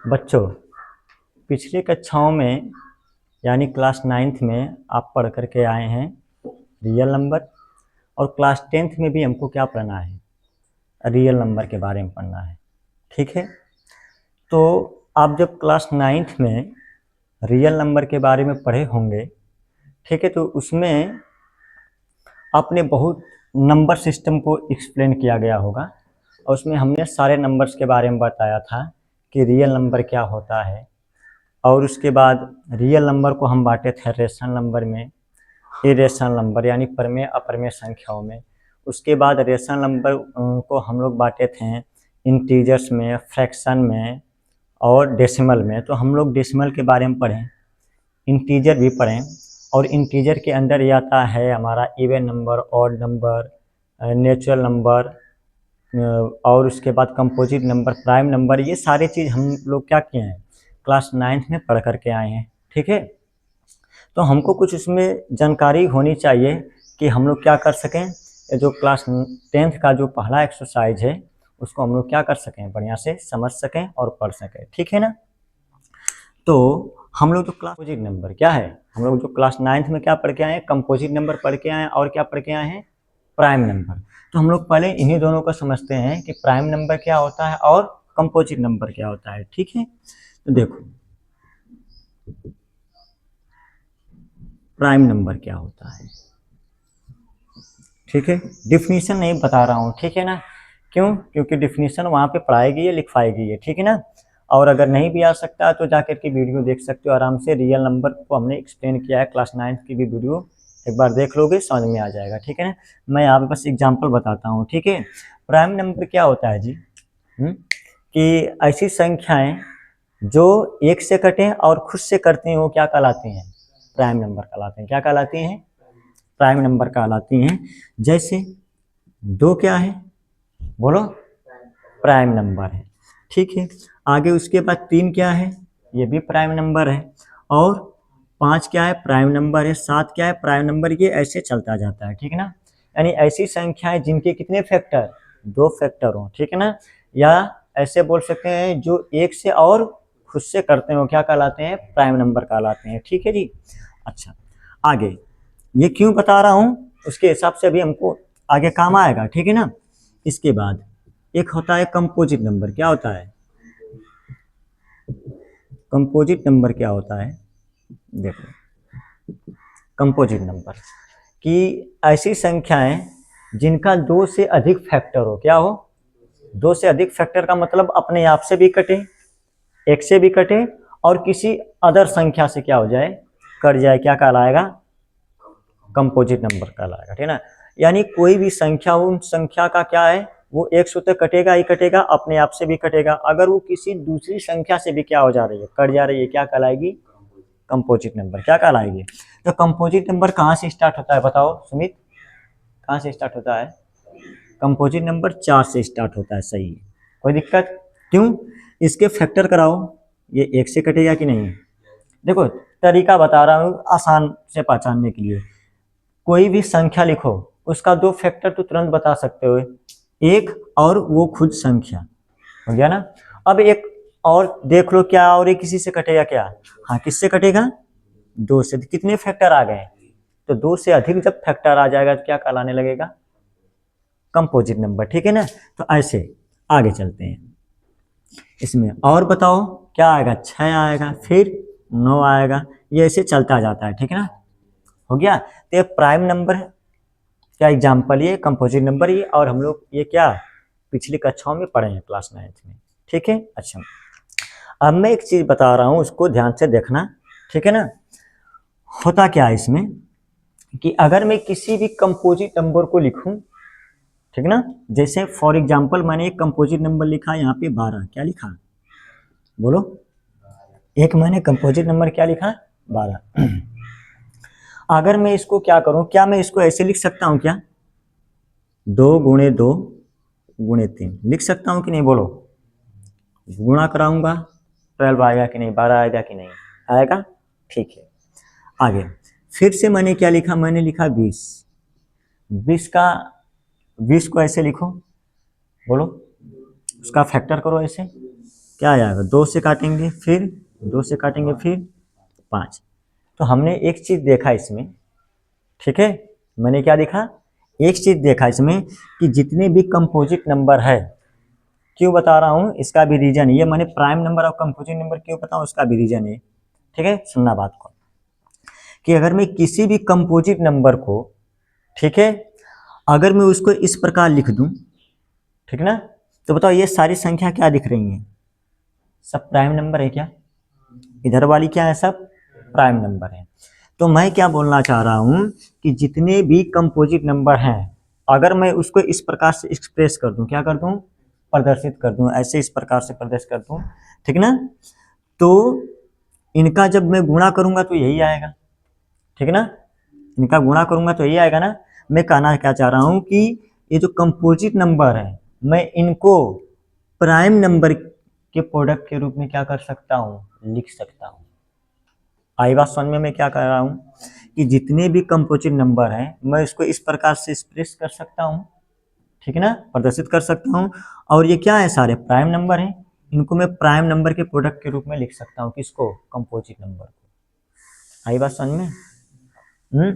बच्चों, पिछले कक्षाओं में यानी क्लास 9th में आप पढ़ करके आए हैं रियल नंबर, और क्लास 10th में भी हमको क्या पढ़ना है, रियल नंबर के बारे में पढ़ना है। ठीक है, तो आप जब क्लास 9th में रियल नंबर के बारे में पढ़े होंगे, ठीक है, तो उसमें आपने बहुत नंबर सिस्टम को एक्सप्लेन किया गया होगा, और उसमें हमने सारे नंबर्स के बारे में बताया था कि रियल नंबर क्या होता है। और उसके बाद रियल नंबर को हम बांटे थे रेशनल नंबर में, इरेशनल नंबर यानी परमेय अपरमेय संख्याओं में। उसके बाद रेशनल नंबर को हम लोग बांटे थे इंटीजर्स में, फ्रैक्शन में और डेसिमल में। तो हम लोग डेसिमल के बारे में पढ़ें, इंटीजर भी पढ़ें, और इंटीजर के अंदर ये आता है हमारा even number, odd number, natural number, और उसके बाद कंपोजिट नंबर, प्राइम नंबर। ये सारी चीज़ हम लोग क्या किए हैं, क्लास 9th में पढ़ करके आए हैं। ठीक है, तो हमको कुछ इसमें जानकारी होनी चाहिए कि हम लोग क्या कर सकें, जो क्लास 10th का जो पहला एक्सरसाइज है उसको हम लोग क्या कर सकें, बढ़िया से समझ सकें और पढ़ सकें। ठीक है ना। तो हम लोग जो कंपोजिट नंबर क्या है, हम लोग जो क्लास 9th में क्या पढ़ के आए हैं, कंपोजिट नंबर पढ़ के आए हैं, और क्या पढ़ के आए हैं, प्राइम नंबर। तो हम लोग पहले इन्हीं दोनों को समझते हैं कि प्राइम नंबर क्या होता है और कंपोजिट नंबर क्या होता है। ठीक है, तो देखो प्राइम नंबर क्या होता है। ठीक है, डिफिनीशन नहीं बता रहा हूँ, ठीक है ना। क्यों? क्योंकि डिफिनीशन वहाँ पे पढ़ाई गई है, लिखवाई गई है। ठीक है ना। और अगर नहीं भी आ सकता तो जाकर के वीडियो देख सकते हो आराम से। रियल नंबर को हमने एक्सप्लेन किया है, क्लास 9th की भी वीडियो एक बार देख लोगे, समझ में आ जाएगा। ठीक है ना। मैं यहाँ पे बस एग्जाम्पल बताता हूँ। ठीक है, प्राइम नंबर क्या होता है जी, कि ऐसी संख्याएं जो एक से कटें और खुद से करती हैं वो क्या कहलाती हैं, प्राइम नंबर कहलाते हैं। क्या कहलाती हैं, प्राइम नंबर कहलाती हैं। जैसे दो क्या है, बोलो, प्राइम नंबर है। ठीक है, आगे उसके बाद 3 क्या है, ये भी प्राइम नंबर है। और 5 क्या है, प्राइम नंबर है। 7 क्या है, प्राइम नंबर। ये ऐसे चलता जाता है। ठीक है ना। यानी ऐसी संख्याएं जिनके कितने फैक्टर, 2 फैक्टर हो। ठीक है ना। या ऐसे बोल सकते हैं जो एक से और खुद से करते हो क्या कहलाते हैं, प्राइम नंबर कहलाते हैं। ठीक है जी। अच्छा, आगे ये क्यों बता रहा हूँ उसके हिसाब से अभी हमको आगे काम आएगा। ठीक है ना। इसके बाद एक होता है कंपोजिट नंबर। क्या होता है कंपोजिट नंबर, क्या होता है, देखो कंपोजिट नंबर कि ऐसी संख्याएं जिनका 2 से अधिक फैक्टर हो। क्या हो, 2 से अधिक फैक्टर का मतलब अपने आप से भी कटे, एक से भी कटे, और किसी अदर संख्या से क्या हो जाए, कट जाए, क्या कहलाएगा, कंपोजिट नंबर कहलाएगा। ठीक है ना। यानी कोई भी संख्या हो, उन संख्या का क्या है, वो एक से तो कटेगा ही कटेगा, अपने आप से भी कटेगा। अगर वो किसी दूसरी संख्या से भी क्या हो जा रही है, कट जा रही है, क्या कहलाएगी, कंपोजिट नंबर। क्या कहलाएगी। तो कंपोजिट नंबर कहाँ से स्टार्ट होता है, बताओ सुमित, कहाँ से स्टार्ट होता है, कंपोजिट नंबर 4 से स्टार्ट होता है। सही है, कोई दिक्कत, क्यों, इसके फैक्टर कराओ, ये एक से कटेगा कि नहीं। देखो तरीका बता रहा हूँ आसान से पहचानने के लिए। कोई भी संख्या लिखो, उसका 2 फैक्टर तो तुरंत बता सकते हो, एक और वो खुद संख्या, हो गया ना। अब एक और देख लो, क्या और एक किसी से कटेगा क्या, हाँ किससे कटेगा, 2 से। कितने फैक्टर आ गए, तो 2 से अधिक जब फैक्टर आ जाएगा तो क्या कहलाने लगेगा, कंपोजिट नंबर। ठीक है ना। तो ऐसे आगे चलते हैं, इसमें और बताओ क्या आएगा, 6 आएगा, फिर 9 आएगा, ये ऐसे चलता जाता है। ठीक है ना, हो गया। तो ये प्राइम नंबर क्या एग्जाम्पल, ये कंपोजिट नंबर, ये और हम लोग ये क्या पिछली कक्षाओं में पढ़े हैं क्लास 9th में। ठीक है। अच्छा, अब मैं एक चीज बता रहा हूँ, उसको ध्यान से देखना। ठीक है ना। होता क्या है इसमें कि अगर मैं किसी भी कंपोजिट नंबर को लिखूं, ठीक ना, जैसे फॉर एग्जांपल मैंने एक कंपोजिट नंबर लिखा यहाँ पे 12, क्या लिखा, बोलो, एक मैंने कंपोजिट नंबर क्या लिखा, 12। अगर मैं इसको क्या करूं, क्या मैं इसको ऐसे लिख सकता हूं क्या, 2 × 2 × 3 लिख सकता हूं कि नहीं, बोलो, गुणा कराऊंगा 12 आएगा कि नहीं, 12 आएगा कि नहीं आएगा। ठीक है, आगे फिर से मैंने क्या लिखा, मैंने लिखा 20। 20 को ऐसे लिखो, बोलो, उसका फैक्टर करो ऐसे, क्या आ जाएगा, 2 से काटेंगे फिर 2 से काटेंगे फिर 5। तो हमने एक चीज़ देखा इसमें, ठीक है, मैंने क्या देखा, एक चीज़ देखा इसमें कि जितने भी कंपोजिट नंबर है, क्यों बता रहा हूँ इसका भी रीजन ये, मैंने प्राइम नंबर और कंपोजिट नंबर क्यों बताऊँ उसका भी रीजन है, ठीक है, सुनना बात को, कि अगर मैं किसी भी कंपोजिट नंबर को, ठीक है, अगर मैं उसको इस प्रकार लिख दूं, ठीक ना, तो बताओ ये सारी संख्या क्या दिख रही हैं, सब प्राइम नंबर है क्या, इधर वाली क्या है, सब प्राइम नंबर है। तो मैं क्या बोलना चाह रहा हूं कि जितने भी कंपोजिट नंबर हैं, अगर मैं उसको इस प्रकार से एक्सप्रेस कर दूं, क्या कर दूं, प्रदर्शित कर दूं, ऐसे इस प्रकार से प्रदर्शित कर दूं, ठीक ना, तो इनका जब मैं गुणा करूंगा तो यही आएगा, ठीक है ना, इनका गुणा करूंगा तो यही आएगा ना। मैं कहना क्या चाह रहा हूं कि ये जो कंपोजिट नंबर है, मैं इनको प्राइम नंबर के प्रोडक्ट के रूप में क्या कर सकता हूं, लिख सकता हूं। आई बात समझ में, मैं क्या कर रहा हूं कि जितने भी कंपोजिट नंबर हैं मैं इसको इस प्रकार से एक्सप्रेस कर सकता हूं, ठीक है ना, प्रदर्शित कर सकता हूं। और ये क्या है, सारे प्राइम नंबर हैं, इनको मैं प्राइम नंबर के प्रोडक्ट के रूप में लिख सकता हूं, किसको, कंपोजिट नंबर को। आई बात समझ में,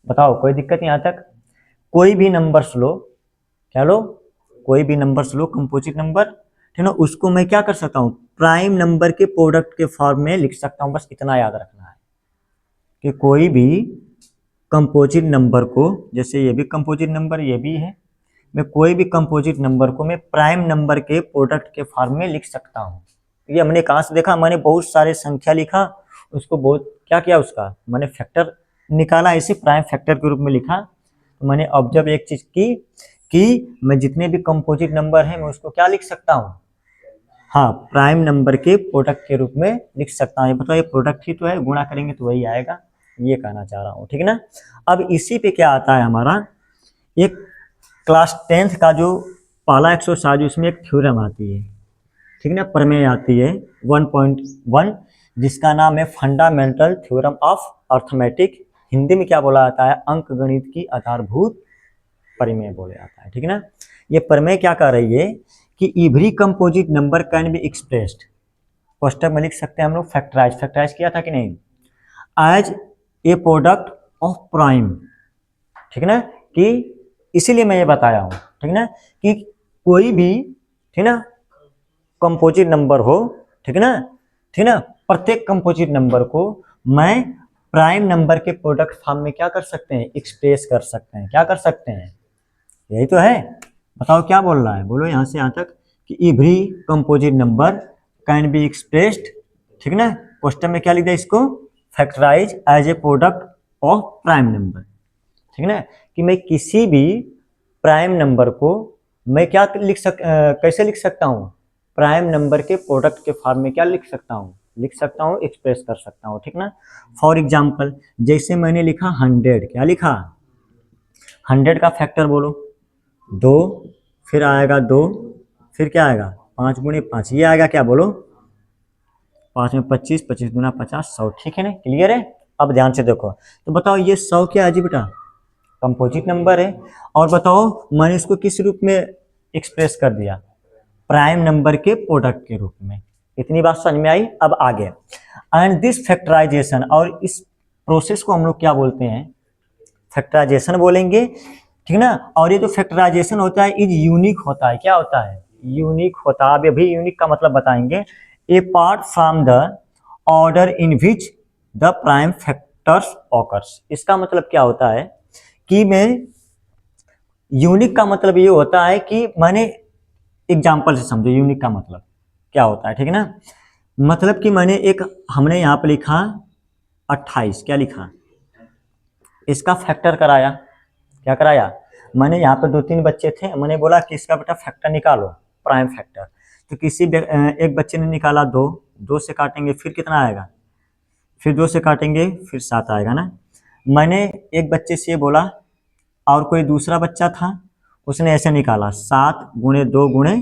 बताओ कोई दिक्कत यहाँ तक, कोई भी नंबर्स लो, क्या लो, कोई भी नंबर्स लो कंपोजिट नंबर, ठीक ना, उसको मैं क्या कर सकता हूँ, प्राइम नंबर के प्रोडक्ट के फॉर्म में लिख सकता हूँ। बस इतना याद रखना है कि कोई भी कंपोजिट नंबर को, जैसे ये भी कंपोजिट नंबर, ये भी है, मैं कोई भी कंपोजिट नंबर को मैं प्राइम नंबर के प्रोडक्ट के फॉर्म में लिख सकता हूँ। ये हमने कहाँ से देखा, मैंने बहुत सारे संख्या लिखा, उसको बहुत क्या किया, उसका मैंने फैक्टर निकाला, इसे प्राइम फैक्टर के रूप में लिखा। तो मैंने ऑब्जर्व एक चीज की कि मैं जितने भी कंपोजिट नंबर हैं मैं उसको क्या लिख सकता हूँ, हाँ, प्राइम नंबर के प्रोडक्ट के रूप में लिख सकता हूँ। बताओ ये प्रोडक्ट ही तो है, गुणा करेंगे तो वही आएगा, ये कहना चाह रहा हूँ, ठीक है ना। अब इसी पे क्या आता है हमारा एक क्लास 10th का जो पहला एक्सरसाइज, उसमें एक थ्योरम आती है, ठीक है ना, प्रमेय आती है 1.1, जिसका नाम है fundamental theorem of arithmetic, Hindi में क्या बोला जाता है, अंक गणित की आधारभूत प्रमेय बोला जाता है, ठीक है ना। ये प्रमेय क्या कह रही है कि every composite number can be expressed, question में लिख सकते हैं हम लोग, फैक्टराइज किया था कि नहीं, as a product of prime, ठीक है ना, कि इसीलिए मैं ये बताया हूँ, ठीक है ना, कि कोई भी, ठीक है ना, कंपोजिट नंबर हो, ठीक है ना, ठीक है ना, प्रत्येक कंपोजिट नंबर को मैं प्राइम नंबर के प्रोडक्ट फॉर्म में क्या कर सकते हैं, एक्सप्रेस कर सकते हैं, क्या कर सकते हैं, यही तो है। बताओ क्या बोल रहा है, बोलो यहाँ से यहाँ तक कि every composite number can be expressed, ठीक है ना, क्वेश्चन में क्या लिख दिया इसको, factorise as a product of prime number, ठीक है ना, कि मैं किसी भी प्राइम नंबर को मैं क्या कैसे लिख सकता हूँ, प्राइम नंबर के प्रोडक्ट के फॉर्म में क्या लिख सकता हूँ, एक्सप्रेस कर सकता हूँ, ठीक ना। फॉर एग्जाम्पल जैसे मैंने लिखा 100, क्या लिखा, 100 का फैक्टर बोलो, 2, फिर आएगा 2, फिर क्या आएगा 5 गुणे 5, ये आएगा क्या बोलो, 5 में 25, 25 गुना 50, 100, ठीक है ना, क्लियर है। अब ध्यान से देखो, तो बताओ ये 100 क्या है जी बेटा, कंपोजिट नंबर है, और बताओ मैंने इसको किस रूप में एक्सप्रेस कर दिया, प्राइम नंबर के प्रोडक्ट के रूप में। इतनी बात समझ में आई। अब आगे, एंड दिस फैक्टराइजेशन, और इस प्रोसेस को हम लोग क्या बोलते हैं, फैक्टराइजेशन बोलेंगे, ठीक ना। और ये जो फैक्टराइजेशन होता है इज यूनिक होता है, क्या होता है, यूनिक होता है। अब अभी यूनिक का मतलब बताएंगे, apart from the order in which the prime factors occurs. इसका मतलब क्या होता है कि मैं, यूनिक का मतलब ये होता है कि मैंने एग्जाम्पल से समझो यूनिक का मतलब क्या होता है, ठीक है ना। मतलब कि मैंने एक, हमने यहाँ पे लिखा 28, क्या लिखा, इसका फैक्टर कराया, क्या कराया, मैंने यहाँ पे 2-3 बच्चे थे, मैंने बोला कि इसका बेटा फैक्टर निकालो, प्राइम फैक्टर। तो किसी एक बच्चे ने निकाला 2, 2 से काटेंगे फिर कितना आएगा, फिर 2 से काटेंगे फिर 7 आएगा ना। मैंने एक बच्चे से ये बोला, और कोई दूसरा बच्चा था उसने ऐसे निकाला 7 गुणे 2 गुणे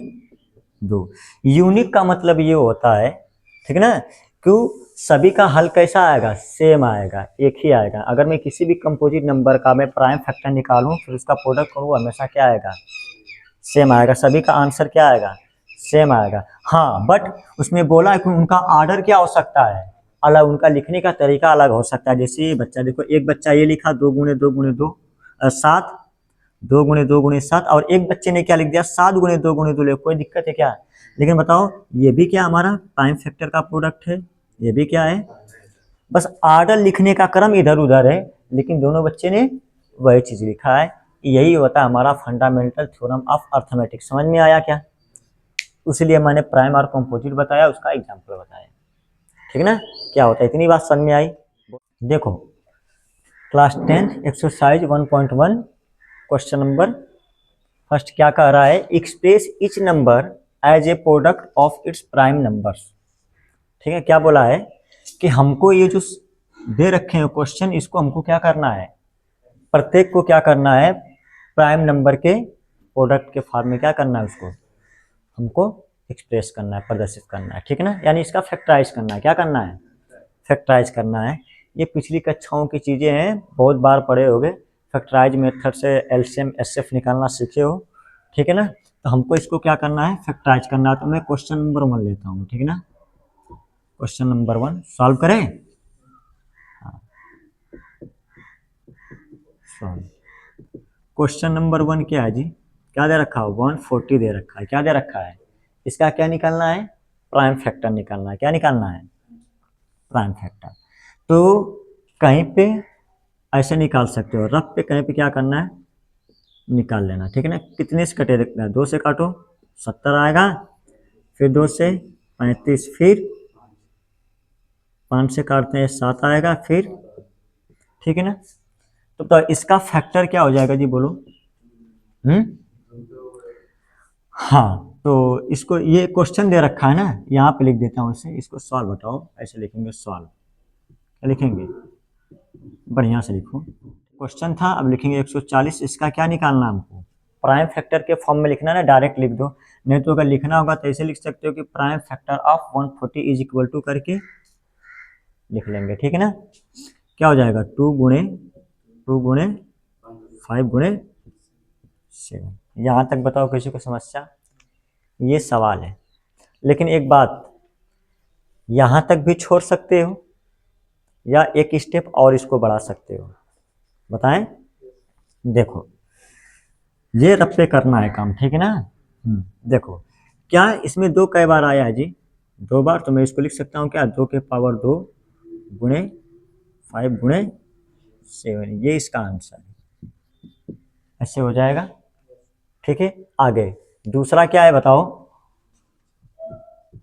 2। यूनिक का मतलब ये होता है, ठीक है ना, क्यों, सभी का हल कैसा आएगा, सेम आएगा, एक ही आएगा। अगर मैं किसी भी कंपोजिट नंबर का मैं प्राइम फैक्टर निकालूं फिर उसका प्रोडक्ट करूँ, हमेशा क्या आएगा, सेम आएगा, सभी का आंसर क्या आएगा, सेम आएगा। हाँ, बट उसमें बोला है कि उनका ऑर्डर क्या हो सकता है, अलग, उनका लिखने का तरीका अलग हो सकता है। जैसे ये बच्चा देखो, एक बच्चा ये लिखा 2 × 2 × 2 7, 2 × 2 × 7, और एक बच्चे ने क्या लिख दिया 7 × 2 × 2। कोई दिक्कत है क्या? लेकिन बताओ, ये भी क्या हमारा प्राइम फैक्टर का प्रोडक्ट है, ये भी क्या है, बस ऑर्डर लिखने का क्रम इधर उधर है, लेकिन दोनों बच्चे ने वही चीज लिखा है। यही होता है हमारा फंडामेंटल थ्योरम ऑफ अर्थमेटिक। समझ में आया क्या? इसलिए मैंने प्राइम और कंपोजिट बताया, उसका एग्जाम्पल बताया, ठीक ना। क्या होता है, इतनी बात समझ में आई? देखो, class 10 exercise 1.1 question number first क्या कह रहा है, express each number as a product of its prime numbers. ठीक है, क्या बोला है कि हमको ये जो दे रखे हैं क्वेश्चन, इसको हमको क्या करना है, प्रत्येक को क्या करना है, प्राइम नंबर के प्रोडक्ट के फॉर्म में क्या करना है, उसको हमको एक्सप्रेस करना है, प्रदर्शित करना है, ठीक है ना। यानी इसका फैक्टराइज करना है, क्या करना है, फैक्टराइज करना है। ये पिछली कक्षाओं की चीज़ें हैं, बहुत बार पढ़े होगे। फैक्टराइज मेथड से एलसीएम एसएफ निकालना सीखे हो, ठीक है ना। तो हमको इसको क्या करना है, फैक्टराइज करना है। तो मैं क्वेश्चन नंबर 1 लेता हूँ, ठीक है ना। क्वेश्चन नंबर 1 सॉल्व करें। क्वेश्चन नंबर 1 क्या है जी, क्या दे रखा है, 140 दे रखा है। क्या दे रखा है, इसका क्या निकालना है, प्राइम फैक्टर निकालना है। क्या निकालना है, प्राइम फैक्टर। तो कहीं पे ऐसे निकाल सकते हो, रफ पे कहीं पे क्या करना है, निकाल लेना, ठीक है ना। कितने से कटे देखना है, 2 से काटो 70 आएगा, फिर 2 से 35, फिर 5 से काटते हैं 7 आएगा, फिर, ठीक है ना। तो इसका फैक्टर क्या हो जाएगा जी, बोलो। हाँ, तो इसको, ये क्वेश्चन दे रखा है ना, यहाँ पे लिख देता हूँ इसे, इसको सॉल्व बताओ। ऐसे लिखेंगे सॉल्व, क्या लिखेंगे, बढ़िया से लिखो। क्वेश्चन था, अब लिखेंगे 140। इसका क्या निकालना है हमको, प्राइम फैक्टर के फॉर्म में लिखना है ना, डायरेक्ट लिख दो। नहीं तो अगर लिखना होगा तो ऐसे लिख सकते हो कि prime factor of 140 is equal to करके लिख लेंगे, ठीक है ना। क्या हो जाएगा, 2 × 5 × 7। यहाँ तक बताओ किसी को समस्या, ये सवाल है। लेकिन एक बात, यहाँ तक भी छोड़ सकते हो या एक स्टेप और इसको बढ़ा सकते हो, बताएं। देखो, ये रफ पे करना है काम, ठीक है ना। देखो, क्या इसमें 2 कई बार आया है जी, 2 बार। तो मैं इसको लिख सकता हूँ क्या, 2 के पावर 2 गुणे 5 गुणे 7, ये इसका आंसर है। ऐसे हो जाएगा, ठीक है। आगे दूसरा क्या है बताओ,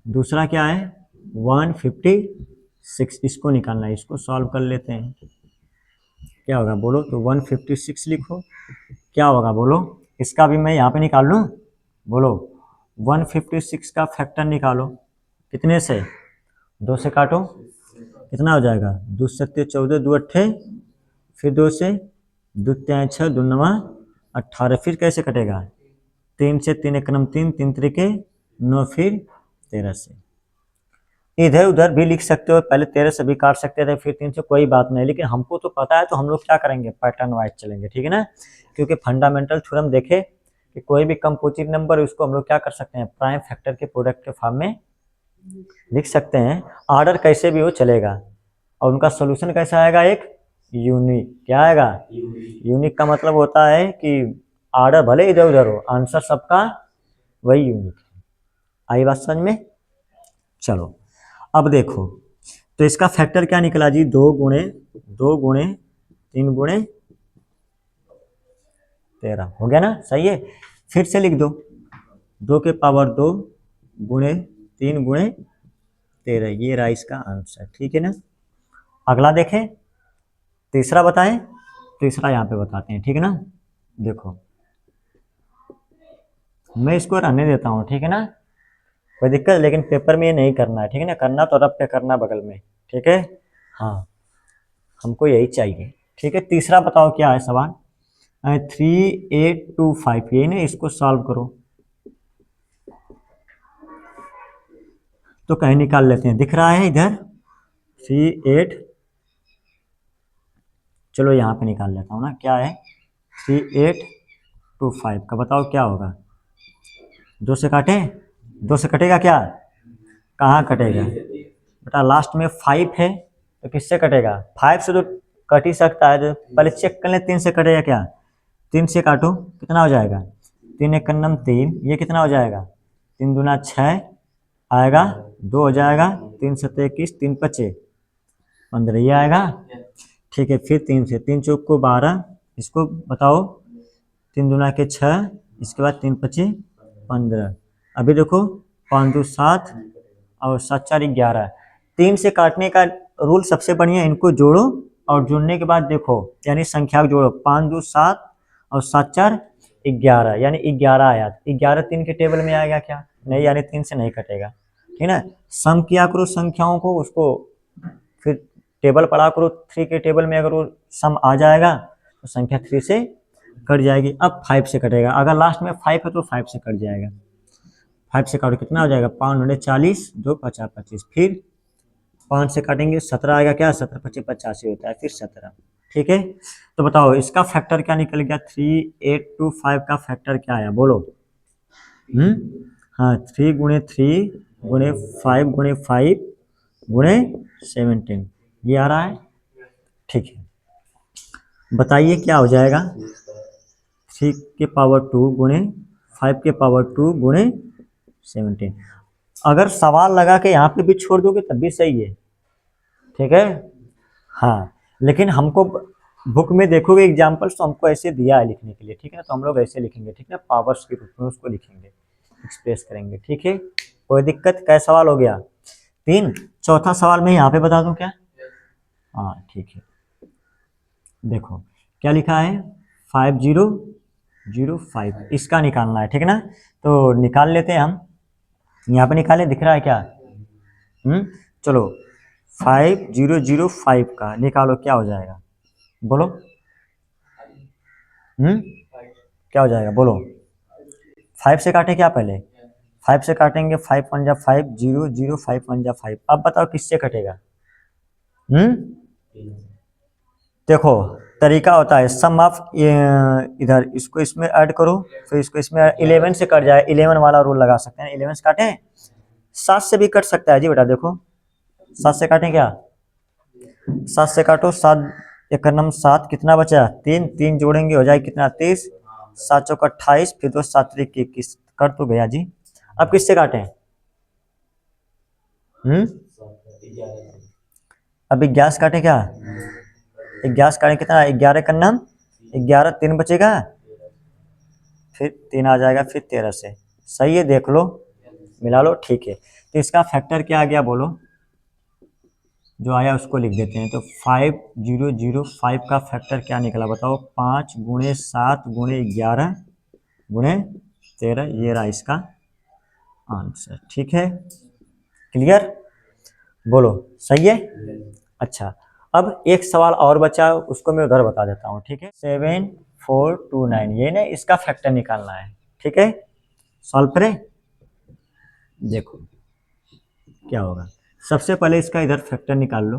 दूसरा क्या है, 156। इसको निकालना है, इसको सॉल्व कर लेते हैं। क्या होगा बोलो, तो 156 लिखो, क्या होगा बोलो। इसका भी मैं यहाँ पे निकाल लूँ, बोलो। 156 का फैक्टर निकालो, कितने से, 2 से काटो, कितना हो जाएगा, 2 7 14, 2 8, फिर 2 से 2 3 6, 2 9 18, फिर कैसे कटेगा, 3 से 3 1 3, 3 3 9, फिर 13 से। इधर उधर भी लिख सकते हो, पहले 13 से भी काट सकते थे, फिर 3 से, कोई बात नहीं। लेकिन हमको तो पता है, तो हम लोग क्या करेंगे, पैटर्न वाइज चलेंगे, ठीक है ना। क्योंकि फंडामेंटल थ्योरम देखे कि कोई भी कंपोजिट नंबर, उसको हम लोग क्या कर सकते हैं, प्राइम फैक्टर के प्रोडक्ट के फॉर्म में लिख सकते हैं। ऑर्डर कैसे भी हो चलेगा, और उनका सोल्यूशन कैसा आएगा, एक यूनिक। क्या आएगा, यूनिक का मतलब होता है कि ऑर्डर भले इधर उधर हो, आंसर सबका वही यूनिक है। आई बात समझ में? चलो अब देखो, तो इसका फैक्टर क्या निकला जी, 2 × 3 × 13 हो गया ना, सही है। फिर से लिख दो, 2 के पावर 2 गुणे 3 गुणे 13, ये रहा इसका आंसर, ठीक है ना। अगला देखें, तीसरा बताएं, तीसरा यहाँ पे बताते हैं, ठीक है ना। देखो, मैं इसको रहने देता हूँ, ठीक है ना, कोई दिक्कत। लेकिन पेपर में ये नहीं करना है, ठीक है ना, करना तो रब पे करना बगल में, ठीक है। हाँ, हमको यही चाहिए, ठीक है। तीसरा बताओ क्या है सवाल, 3825, यही ना, इसको सॉल्व करो। तो कहीं निकाल लेते हैं, दिख रहा है इधर 38, चलो यहाँ पे निकाल लेता हूँ ना, क्या है 3825 का, बताओ क्या होगा, 2 से काटें 2 से कटेगा क्या? कहाँ कटेगा बेटा? लास्ट में 5 है तो किससे कटेगा? 5 से तो कट ही सकता है, तो पहले चेक कर ले 3 से कटेगा क्या? 3 से काटो, कितना हो जाएगा? 3 एक कन्नम 3, ये कितना हो जाएगा? 3 दूना 6 आएगा, 2 हो जाएगा, 3 सत्ते 21, 3 पचे 15, ये आएगा। ठीक है, फिर 3 से 3 चौक को 12, इसको बताओ, 3 दूना के 6, इसके बाद 3 पचे 15। अभी देखो 5 2 7 और 7 4 11। 3 से काटने का रूल सबसे बढ़िया, इनको जोड़ो और जोड़ने के बाद देखो, यानी संख्या को जोड़ो, 5 2 7 और 7 4 11, यानी 11 आया। 11 3 के टेबल में आएगा क्या? नहीं, यानी 3 से नहीं कटेगा। ठीक है, सम किया करो संख्याओं को, उसको फिर टेबल पढ़ा करो। 3 के टेबल में अगर वो सम आ जाएगा तो संख्या 3 से कट जाएगी। अब 5 से कटेगा, अगर लास्ट में 5 है तो 5 से कट जाएगा। 5 से काटो, कितना हो जाएगा? 5 40, 2 50 25, फिर 5 से काटेंगे 17 आएगा क्या? 17 25 85 होता है, फिर 17। ठीक है, तो बताओ इसका फैक्टर क्या निकल गया? 3825 का फैक्टर क्या आया बोलो? हाँ, 3 गुणे 3 गुणे 5 गुणे 5 गुणे 17, ये आ रहा है। ठीक है, बताइए क्या हो जाएगा? 3 के पावर 2 गुणे 5 के पावर 2 गुणे 17। अगर सवाल लगा के यहाँ पे भी छोड़ दोगे तब भी सही है। ठीक है, हाँ, लेकिन हमको बुक में देखोगे एग्जाम्पल्स तो हमको ऐसे दिया है लिखने के लिए। ठीक है, तो हम लोग ऐसे लिखेंगे। ठीक है, पावर्स के रूप में उसको लिखेंगे, एक्सप्रेस करेंगे। ठीक है, कोई दिक्कत? कै सवाल हो गया? 3। चौथा सवाल मैं यहाँ पे बता दूं क्या? हाँ ठीक है, देखो क्या लिखा है? 5005, इसका निकालना है। ठीक है ना, तो निकाल लेते हैं हम। यहाँ पे निकाले, दिख रहा है क्या? चलो 5005 का निकालो, क्या हो जाएगा बोलो? क्या हो जाएगा बोलो? 5 से काटे क्या पहले? 5 से काटेंगे, 5 1 जा 5, 0 0 5 1 जा 5। अब बताओ किससे कटेगा? देखो तरीका होता है, सम ऑफ, इधर इसको इसमें ऐड करो, फिर इसको इसमें 11 से कट जाए, 11 वाला रूल लगा सकते हैं। 11 से काटें, 7 से भी कट सकता है जी बेटा। देखो 7 से काटें क्या? 7 से काटो, 7 एक नम 7, कितना बचा? 3 3 जोड़ेंगे हो जाए कितना? 30, 7 चौक 28, फिर 2 7 3 21, कर तो गया जी। अब किससे काटें? अभी 11 से काटें क्या? 11 से काटें कितना? 11 का नाम 11, 3 बचेगा, फिर 3 आ जाएगा, फिर 13 से। सही है, देख लो, मिला लो। ठीक है, तो इसका फैक्टर क्या आ गया बोलो? जो आया उसको लिख देते हैं। तो 5005 का फैक्टर क्या निकला बताओ? 5 गुणे 7 गुणे 11 गुणे 13, ये रहा इसका आंसर। ठीक है, क्लियर? बोलो सही है? अच्छा, अब एक सवाल और बचा, उसको मैं उधर बता देता हूँ। ठीक है, 7429, ये ना इसका फैक्टर निकालना है। ठीक है, सॉल्व करें, देखो क्या होगा। सबसे पहले इसका इधर फैक्टर निकाल लो,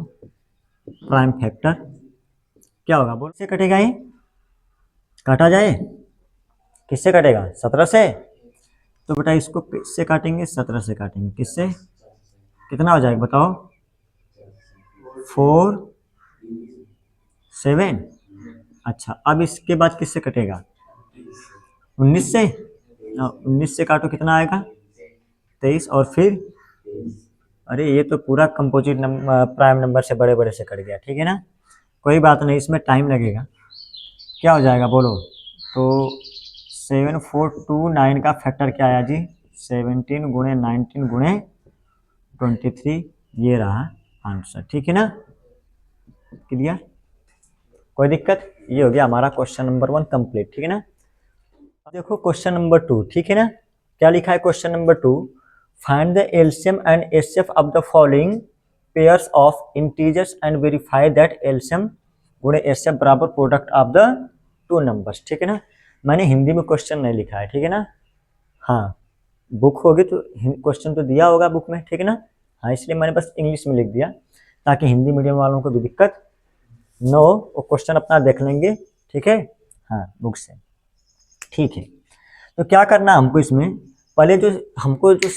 प्राइम फैक्टर क्या होगा बोल? से कटेगा ये, काटा जाए, किससे कटेगा? 17 से। तो बेटा इसको किससे काटेंगे? 17 से काटेंगे। किससे? कितना हो जाएगा बताओ? 4 7। अच्छा, अब इसके बाद किससे कटेगा? 19 से। 19 से काटो, कितना आएगा? 23, और फिर अरे ये तो पूरा कंपोजिट नंबर, प्राइम नंबर से बड़े बड़े से कट गया। ठीक है ना, कोई बात नहीं, इसमें टाइम लगेगा। क्या हो जाएगा बोलो? तो 7429 का फैक्टर क्या आया जी? 17 गुणे 19 गुणे 23, ये रहा आंसर। ठीक है ना, क्लियर? कोई दिक्कत? ये हो गया हमारा क्वेश्चन नंबर 1 कंप्लीट। ठीक है ना, देखो क्वेश्चन नंबर 2। ठीक है ना, क्या लिखा है question number 2? Find the LCM and HCF of the following pairs of integers and verify that LCM गुणे एचसीएफ बराबर product of the two numbers. ठीक है ना, मैंने हिंदी में क्वेश्चन नहीं लिखा है। ठीक है ना, हाँ, बुक होगी तो क्वेश्चन तो दिया होगा बुक में। ठीक है ना, हाँ, इसलिए मैंने बस इंग्लिश में लिख दिया ताकि हिंदी मीडियम वालों को भी दिक्कत न हो, वो क्वेश्चन अपना देख लेंगे। ठीक है, हाँ, बुक से। ठीक है, तो क्या करना हमको इसमें? पहले जो हमको जो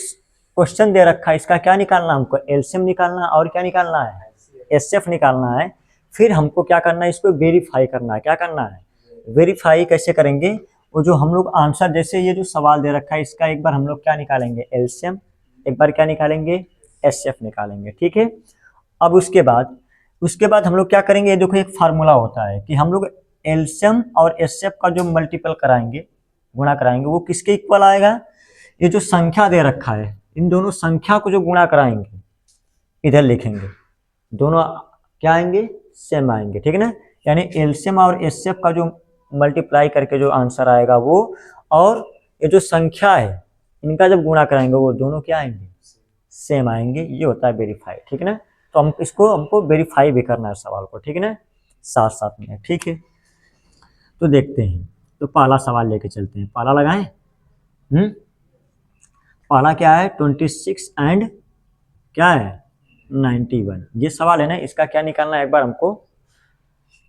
क्वेश्चन दे रखा है इसका क्या निकालना है, हमको एलसीएम निकालना है और क्या निकालना है, एचसीएफ निकालना है। फिर हमको क्या करना है, इसको वेरीफाई करना है। क्या करना है, वेरीफाई कैसे करेंगे, वो जो हम लोग आंसर, जैसे ये जो सवाल दे रखा है इसका एक बार हम लोग क्या निकालेंगे, एलसीएम, एक बार क्या निकालेंगे, एचसीएफ निकालेंगे। ठीक है। अब उसके बाद हम लोग क्या करेंगे, ये देखो एक फार्मूला होता है कि हम लोग एलसीएम और एचसीएफ का जो मल्टीपल कराएंगे, गुणा कराएंगे, वो किसके इक्वल आएगा, ये जो संख्या दे रखा है इन दोनों संख्या को जो गुणा कराएंगे इधर लिखेंगे, दोनों क्या आएंगे, सेम आएंगे। ठीक है ना, यानी एलसीएम और एचसीएफ का जो मल्टीप्लाई करके जो आंसर आएगा वो, और ये जो संख्या है इनका जब गुणा कराएंगे वो दोनों क्या आएंगे, सेम आएंगे। ये होता है वेरीफाई। ठीक है ना, तो हमको वेरीफाई भी करना है सवाल को। ठीक है ना, साथ साथ में। ठीक है, तो देखते हैं, तो पहला सवाल लेके चलते हैं। पहला लगाएं। पहला क्या है, 26 एंड क्या है, 91। ये सवाल है ना, इसका क्या निकालना है एक बार हमको,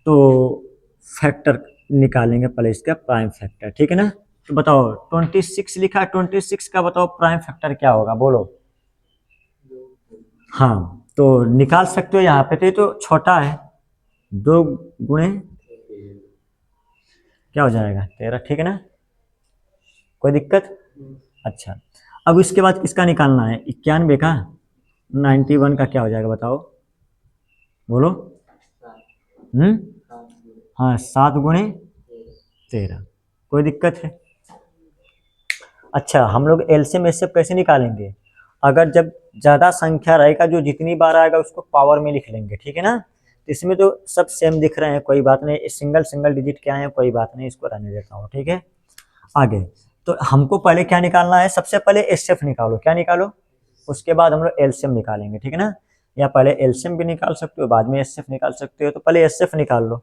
तो फैक्टर निकालेंगे पहले, इसका प्राइम फैक्टर। ठीक है ना, तो बताओ 26 लिखा है, 26 का बताओ प्राइम फैक्टर क्या होगा, बोलो। हाँ, तो निकाल सकते हो यहाँ पे, तो ये तो छोटा है, 2 गुणे क्या हो जाएगा, 13। ठीक है ना, कोई दिक्कत। अच्छा, अब इसके बाद किसका निकालना है, 91 का, 91 का क्या हो जाएगा बताओ, बोलो। हाँ, 7 गुणे 13, कोई दिक्कत है। अच्छा, हम लोग एलसीएम एचसीएफ कैसे निकालेंगे, अगर जब ज़्यादा संख्या रहेगा, जो जितनी बार आएगा उसको पावर में लिख लेंगे। ठीक है ना, तो इसमें तो सब सेम दिख रहे हैं, कोई बात नहीं, सिंगल सिंगल डिजिट क्या है, कोई बात नहीं, इसको रहने देता हूँ। ठीक है, आगे तो हमको पहले क्या निकालना है, सबसे पहले एचसीएफ निकालो। क्या निकालो, उसके बाद हम लोग एलसीएम निकालेंगे। ठीक है ना, या पहले एलसीएम भी निकाल सकते हो, बाद में एचसीएफ निकाल सकते हो, तो पहले एचसीएफ निकाल लो।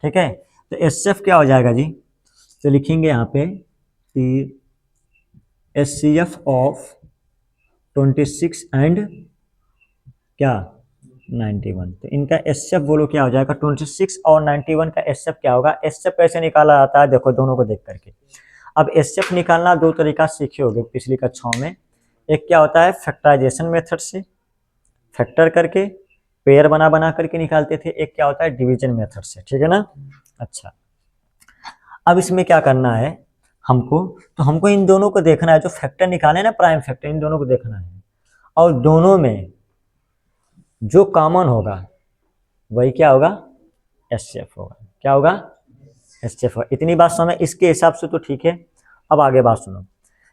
ठीक है, तो एचसीएफ क्या हो जाएगा जी, तो लिखेंगे यहाँ पे कि एचसीएफ ऑफ 26 एंड क्या 91। तो इनका एचसीएफ बोलो क्या हो जाएगा, 26 और 91 का एचसीएफ क्या होगा। एचसीएफ कैसे निकाला जाता है, देखो दोनों को देख करके। अब एचसीएफ निकालना दो तरीका सीखे होगे पिछली कक्षाओं में। एक क्या होता है, फैक्टराइजेशन मेथड से फैक्टर करके पेयर बना बना करके निकालते थे। एक क्या होता है, डिवीजन मेथड से। ठीक है ना, अच्छा, अब इसमें क्या करना है हमको, तो हमको इन दोनों को देखना है, जो फैक्टर निकाले ना प्राइम फैक्टर, इन दोनों को देखना है, और दोनों में जो कॉमन होगा वही क्या होगा, एचसीएफ होगा। क्या होगा, एचसीएफ होगा। इतनी बात समझ, इसके हिसाब से तो ठीक है। अब आगे बात सुनो,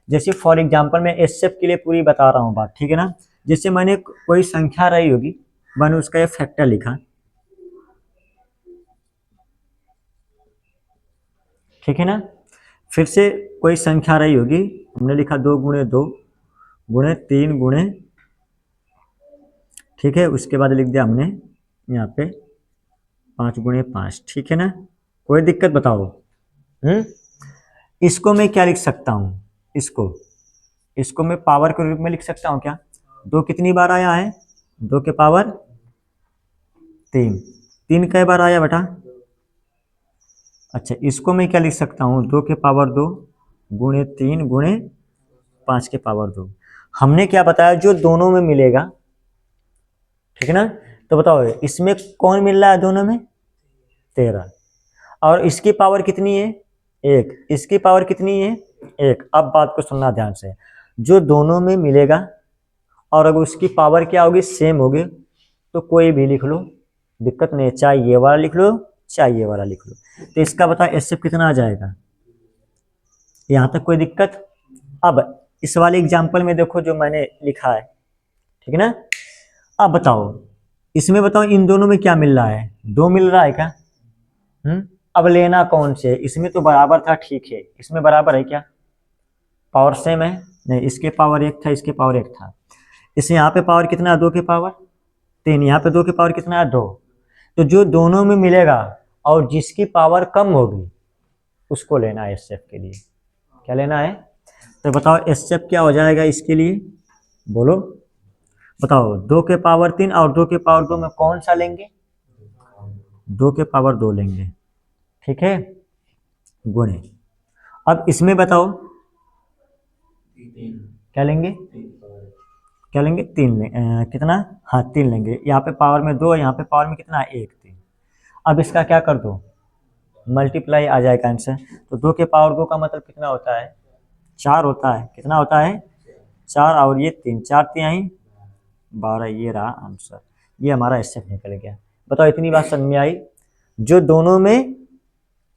जैसे फॉर एग्जांपल मैं एचसीएफ के लिए पूरी बता रहा हूँ बात। ठीक है ना, जैसे मैंने कोई संख्या रही होगी, मैंने उसका ये फैक्टर लिखा। ठीक है ना, फिर से कोई संख्या रही होगी, हमने लिखा 2 गुणे 2 गुणे 3 गुणे, ठीक है, उसके बाद लिख दिया हमने यहाँ पे 5 गुणे 5। ठीक है ना, कोई दिक्कत बताओ। इसको मैं क्या लिख सकता हूँ, इसको मैं पावर के रूप में लिख सकता हूँ क्या, 2 कितनी बार आया है, 2 के पावर 3, 3 कई बार आया बेटा। अच्छा, इसको मैं क्या लिख सकता हूँ, 2 के पावर 2 गुणे 3 गुणे 5 के पावर 2। हमने क्या बताया, जो दोनों में मिलेगा। ठीक है ना, तो बताओ इसमें कौन मिल रहा है, दोनों में 13, और इसकी पावर कितनी है 1, इसकी पावर कितनी है 1। अब बात को सुनना ध्यान से, जो दोनों में मिलेगा और अगर उसकी पावर क्या होगी, सेम होगी, तो कोई भी लिख लो, दिक्कत नहीं है, चाहे ये वाला लिख लो चाहे ये वाला लिख लो। तो इसका बताओ एचसीएफ कितना आ जाएगा, यहाँ तक कोई दिक्कत। अब इस वाले एग्जाम्पल में देखो जो मैंने लिखा है। ठीक है ना, अब बताओ इसमें, बताओ इन दोनों में क्या मिल रहा है, 2 मिल रहा है क्या। अब लेना कौन से, इसमें तो बराबर था, ठीक है, इसमें बराबर है क्या, पावर सेम है, नहीं, इसके पावर 1 था, इसके पावर 1 था। इसे यहाँ पे पावर कितना है, 2 के पावर 3, यहाँ पे 2 के पावर कितना है 2। तो जो दोनों में मिलेगा और जिसकी पावर कम होगी उसको लेना है एचसीएफ के लिए। क्या लेना है, तो बताओ एचसीएफ क्या हो जाएगा इसके लिए, बोलो, बताओ। 2 के पावर 3 और 2 के पावर 2 में कौन सा लेंगे, 2 के पावर 2 लेंगे। ठीक है, गुणे, अब इसमें बताओ क्या लेंगे, क्या लेंगे, 3 कितना, हाँ 3 लेंगे। यहाँ पे पावर में 2, यहाँ पे पावर में कितना, 1 3। अब इसका क्या कर दो, मल्टीप्लाई, आ जाएगा आंसर। तो 2 के पावर 2 का मतलब कितना होता है, 4 होता है। कितना होता है, 4, और ये 3, 4 3 12, ये रहा आंसर। ये हमारा एसएफ निकल गया। बताओ इतनी बात समझ में आई। जो दोनों में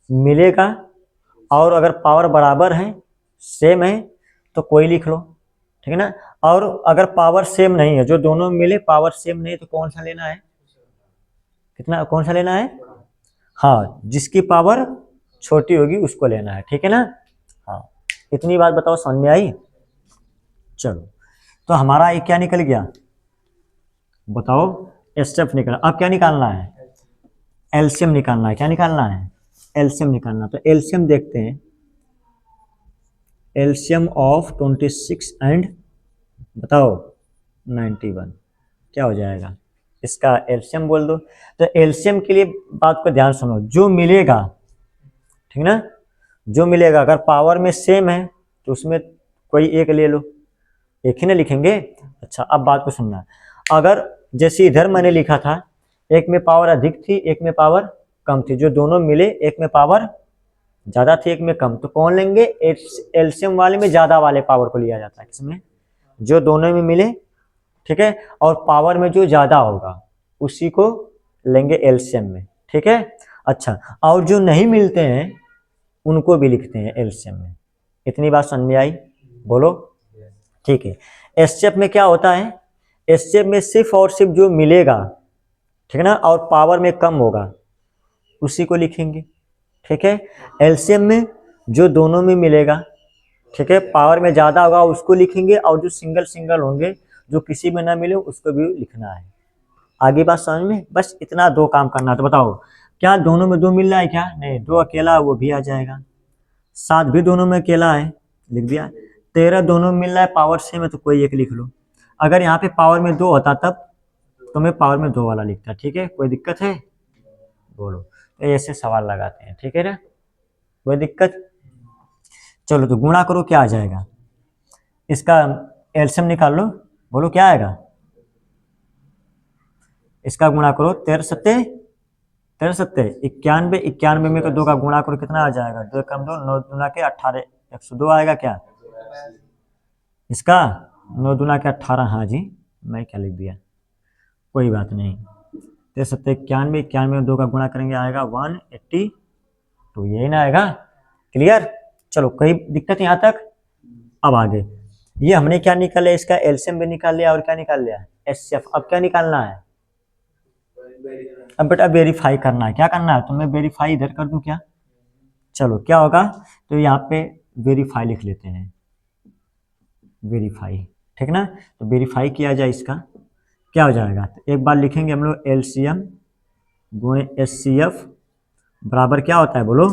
मिलेगा और अगर पावर बराबर है, सेम है, तो कोई लिख लो, ठीक है ना। और अगर पावर सेम नहीं है, जो दोनों में मिले पावर सेम नहीं है, तो कौन सा लेना है, कितना, कौन सा लेना है, हाँ जिसकी पावर छोटी होगी उसको लेना है, ठीक है ना। हाँ इतनी बात बताओ समझ में आई। चलो तो हमारा ये क्या निकल गया, बताओ, एसएफ निकला। अब क्या निकालना है, एलसीएम निकालना है। क्या निकालना है, एलसीएम निकालना। तो एलसीएम देखते हैं, एलसीएम ऑफ 26 एंड बताओ 91 क्या हो जाएगा, इसका एलसीएम बोल दो। तो एलसीएम के लिए बात को ध्यान सुनो, जो मिलेगा, ठीक ना, जो मिलेगा अगर पावर में सेम है तो उसमें कोई एक ले लो, एक ही ना लिखेंगे। अच्छा अब बात को सुनना, अगर जैसे इधर मैंने लिखा था, एक में पावर अधिक थी एक में पावर कम थी, जो दोनों मिले एक में पावर ज्यादा थी एक में कम, तो कौन लेंगे, एलसीएम वाले में ज्यादा वाले पावर को लिया जाता है, किसमें, जो दोनों में मिले, ठीक है, और पावर में जो ज्यादा होगा उसी को लेंगे एलसीएम में, ठीक है। अच्छा और जो नहीं मिलते हैं उनको भी लिखते हैं एलसीएम में। इतनी बात समझ में आई, बोलो, ठीक है। एसएफ में क्या होता है, एसएफ में सिर्फ और सिर्फ जो मिलेगा, ठीक है ना, और पावर में कम होगा उसी को लिखेंगे, ठीक है। एलसीएम में जो दोनों में मिलेगा, ठीक है, पावर में ज्यादा होगा उसको लिखेंगे, और जो सिंगल सिंगल होंगे जो किसी में ना मिले उसको भी लिखना है। आगे बात समझ में, बस इतना 2 काम करना है। तो बताओ क्या दोनों में 2 मिल रहा है, क्या नहीं, 2 अकेला वो भी आ जाएगा, 7 भी दोनों में अकेला है, लिख दिया, 13 दोनों में मिल रहा है पावर सेम है तो कोई एक लिख लो। अगर यहाँ पे पावर में 2 होता तब तो मैं पावर में 2 वाला लिखता, ठीक है, कोई दिक्कत है, बोलो। तो ऐसे सवाल लगाते हैं, ठीक है ना, कोई दिक्कत। चलो तो गुणा करो, क्या आ जाएगा, इसका एलसीएम निकाल लो, बोलो क्या आएगा, इसका गुणा करो, 13 सत्ते 91, 91 में 2 का गुणा करो कितना आ जाएगा, 2 कम 2, 9 दूना के 18, 102 आएगा क्या, इसका 9 दूना के 18, हाँ जी मैं क्या लिख दिया, कोई बात नहीं। 13 सत्ते 91, 91 में 2 का गुणा करेंगे आएगा 182, तो यही ना आएगा, क्लियर। चलो कोई दिक्कत यहाँ तक। अब आगे ये हमने क्या निकाल लिया, इसका एलसीएम भी निकाल लिया और क्या निकाल लिया, एचसीएफ। अब क्या निकालना है, अब बेटा वेरीफाई करना है। क्या करना है, तो मैं वेरीफाई इधर कर दूं क्या, चलो क्या होगा, तो यहाँ पे वेरीफाई लिख लेते हैं, वेरीफाई, ठीक ना। तो वेरीफाई किया जाए, इसका क्या हो जाएगा, तो एक बार लिखेंगे हम लोग एलसीएम गुणे एचसीएफ बराबर क्या होता है, बोलो,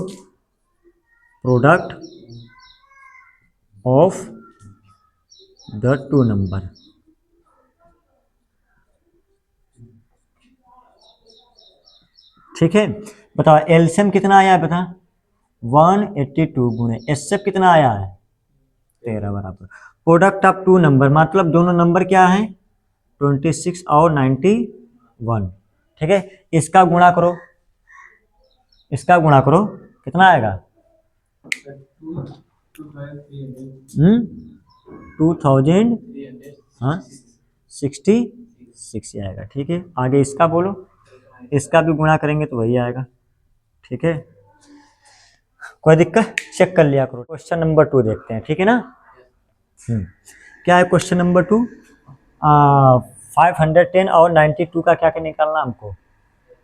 प्रोडक्ट ऑफ द 2 नंबर, ठीक है। बताओ एलसीएम कितना आया है, बता, 182 गुणे एचसीएफ कितना आया है, 13 बराबर प्रोडक्ट ऑफ 2 नंबर, मतलब दोनों नंबर क्या है, 26 और 91, ठीक है। इसका गुणा करो, इसका गुणा करो कितना आएगा, 2000, हाँ 66 आएगा, ठीक है। आगे इसका बोलो, इसका भी गुणा करेंगे तो वही आएगा, ठीक है, कोई दिक्कत, चेक कर लिया करो। क्वेश्चन नंबर 2 देखते हैं, ठीक है ना। क्या है क्वेश्चन नंबर 2, 510 और 92 का क्या क्या निकालना हमको,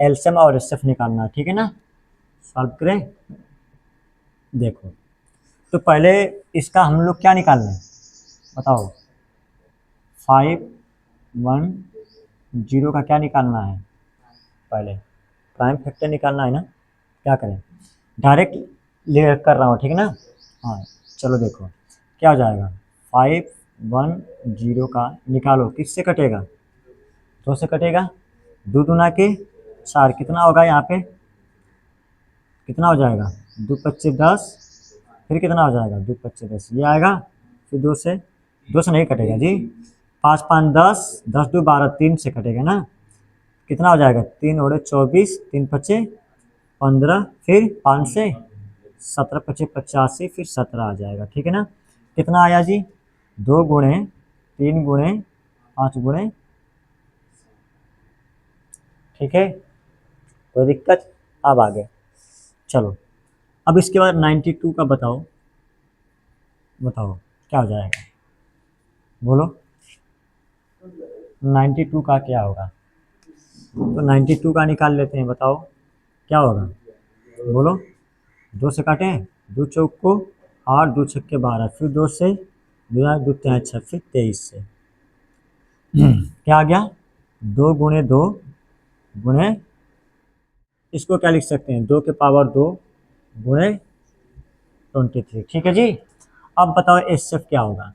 एलसीएम और एचसीएफ निकालना, ठीक है ना। सॉल्व करें, देखो तो पहले इसका हम लोग क्या निकालना है, बताओ, 510 का क्या निकालना है, पहले प्राइम फैक्टर निकालना है ना। क्या करें, डायरेक्ट ले कर रहा हूँ, ठीक है ना। हाँ चलो देखो क्या हो जाएगा, 510 का निकालो, किससे कटेगा, 2 से कटेगा, 2 दूना के 4, कितना होगा यहाँ पे, कितना हो जाएगा, 2 25 10, फिर कितना हो जाएगा, 2 25 10 ये आएगा, फिर 2 से नहीं कटेगा जी, 5 5 10, 10 2 12, 3 से कटेगा ना, कितना हो जाएगा, 3 ओढ़े 24, 3 पचे 15, फिर 5 से 17 पचे 85, फिर 17 आ जाएगा, ठीक है ना। कितना आया जी, 2 गुणे 3 गुणे 5 गुणे, ठीक है, कोई दिक्कत। अब आगे चलो, अब इसके बाद 92 का बताओ, बताओ क्या हो जाएगा, बोलो 92 का क्या होगा। तो 92 का निकाल लेते हैं, बताओ क्या होगा, बोलो। 2 से काटें, 2 चौक को 8, 2 छक्के 12, फिर 2 से 2 2 3 6, फिर 23 से क्या आ गया, 2 गुणे 2 गुणे, इसको क्या लिख सकते हैं, 2 के पावर 2 गुणे 23, ठीक है जी। अब बताओ एचसीएफ क्या होगा,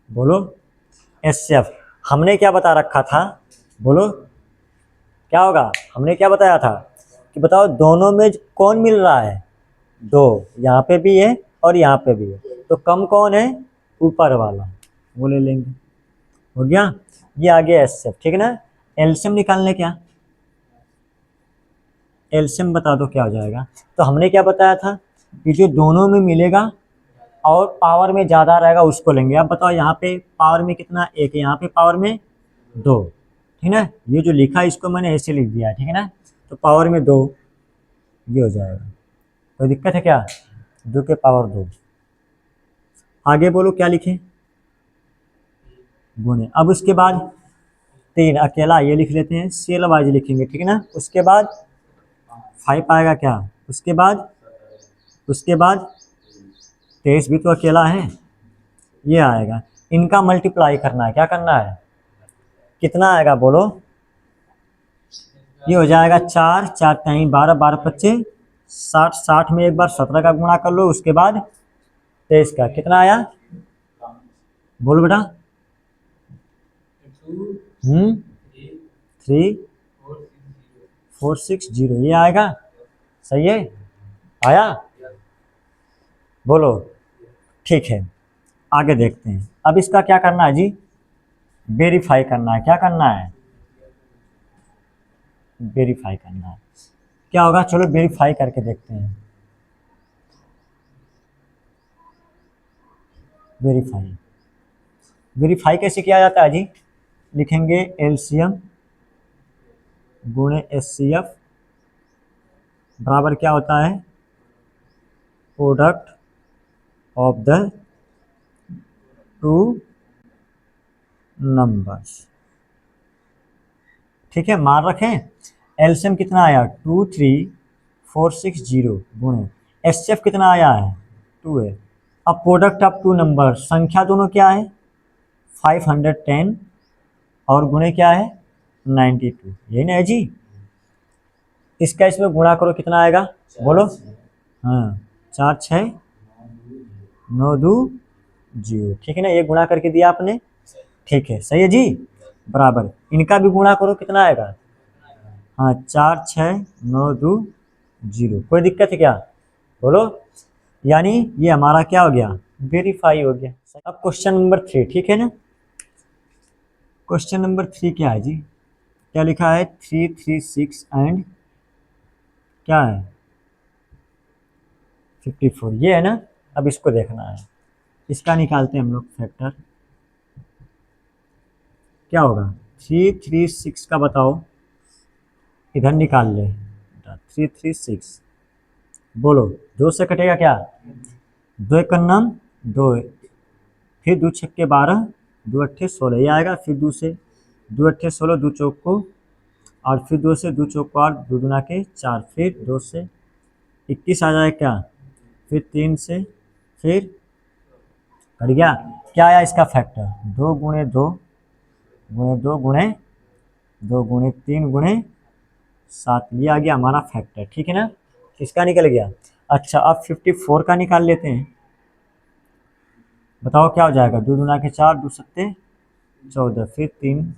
बोलो। एचसीएफ हमने क्या बता रखा था, बोलो क्या होगा, हमने क्या बताया था कि बताओ दोनों में कौन मिल रहा है, 2, यहाँ पे भी है और यहाँ पे भी है, तो कम कौन है, ऊपर वाला, वो ले लेंगे, हो गया। ये आ गया एचसीएफ, ठीक है ना। एलसीएम निकालने क्या, एलसीएम बता दो क्या हो जाएगा। तो हमने क्या बताया था कि जो दोनों में मिलेगा और पावर में ज़्यादा रहेगा उसको लेंगे। अब बताओ यहाँ पे पावर में कितना, 1, यहाँ पे पावर में 2, ठीक है ना। ये जो लिखा है इसको मैंने ऐसे लिख दिया, ठीक है ना, तो पावर में 2 ये हो जाएगा, कोई दिक्कत है क्या, 2 के पावर 2। आगे बोलो क्या लिखें, गुणे। अब उसके बाद 3 अकेला ये लिख लेते हैं, सेल वाइज लिखेंगे, ठीक है ना। उसके बाद 5 आएगा क्या, उसके बाद 23 भी तो अकेला है, ये आएगा। इनका मल्टीप्लाई करना है, क्या करना है, कितना आएगा बोलो, ये हो जाएगा 4 4 3 12, 12 25 60, 60 में एक बार 17 का गुणा कर लो, उसके बाद 23 का, कितना आया, बोलो बेटा। 3 4 6 0 ये आएगा, सही है, आया, बोलो, ठीक है। आगे देखते हैं, अब इसका क्या करना है जी, वेरीफाई करना है, क्या करना है, वेरीफाई करना है। क्या होगा, चलो वेरीफाई करके देखते हैं। वेरीफाई, वेरीफाई कैसे किया जाता है जी, लिखेंगे एलसीएम गुणे एचसीएफ बराबर क्या होता है, product of the two numbers, ठीक है, मान रखें। एलसीएम कितना आया, 23460 गुणे एचसीएफ कितना आया है, 2 है। अब प्रोडक्ट ऑफ टू नंबर, संख्या दोनों क्या है, 510 और गुणे क्या है, 92, यही ना है जी। इसका इसमें गुणा करो, कितना आएगा, बोलो, हाँ 4 6 9 2 0, ठीक है ना, ये गुणा करके दिया आपने, ठीक है, सही है जी, बराबर। इनका भी गुणा करो, कितना आएगा, हाँ 4 6 9 2 0, कोई दिक्कत है क्या, बोलो। यानी ये हमारा क्या हो गया, वेरीफाई हो गया। अब क्वेश्चन नंबर 3, ठीक है ना। क्वेश्चन नंबर 3 क्या है जी, क्या लिखा है, 3 3 6 एंड क्या है 54, ये है ना। अब इसको देखना है, इसका निकालते हैं हम लोग फैक्टर, क्या होगा, 3 3 6 का बताओ, इधर निकाल ले, 3 3 6, बोलो 2 से कटेगा क्या, 2 एक नाम 2, फिर 2 छक्के 12, 2 अट्ठे 16 ये आएगा, फिर 2 से 2 अट्ठे 16, 2 चौक को, और फिर 2 से 2 चौक को 8, 2 दुना के 4, फिर 2 से 21 आ जाएगा क्या, फिर 3 से, फिर कट गया, क्या आया इसका फैक्टर, 2 गुणे 2 गुणे 2 गुणे 2 गुणे 3 गुणे 7, ये आ गया हमारा फैक्टर, ठीक है ना। किसका निकल गया। अच्छा अब 54 का निकाल लेते हैं, बताओ क्या हो जाएगा, 2 दुना के 4, 2 सत्ते 14, फिर 3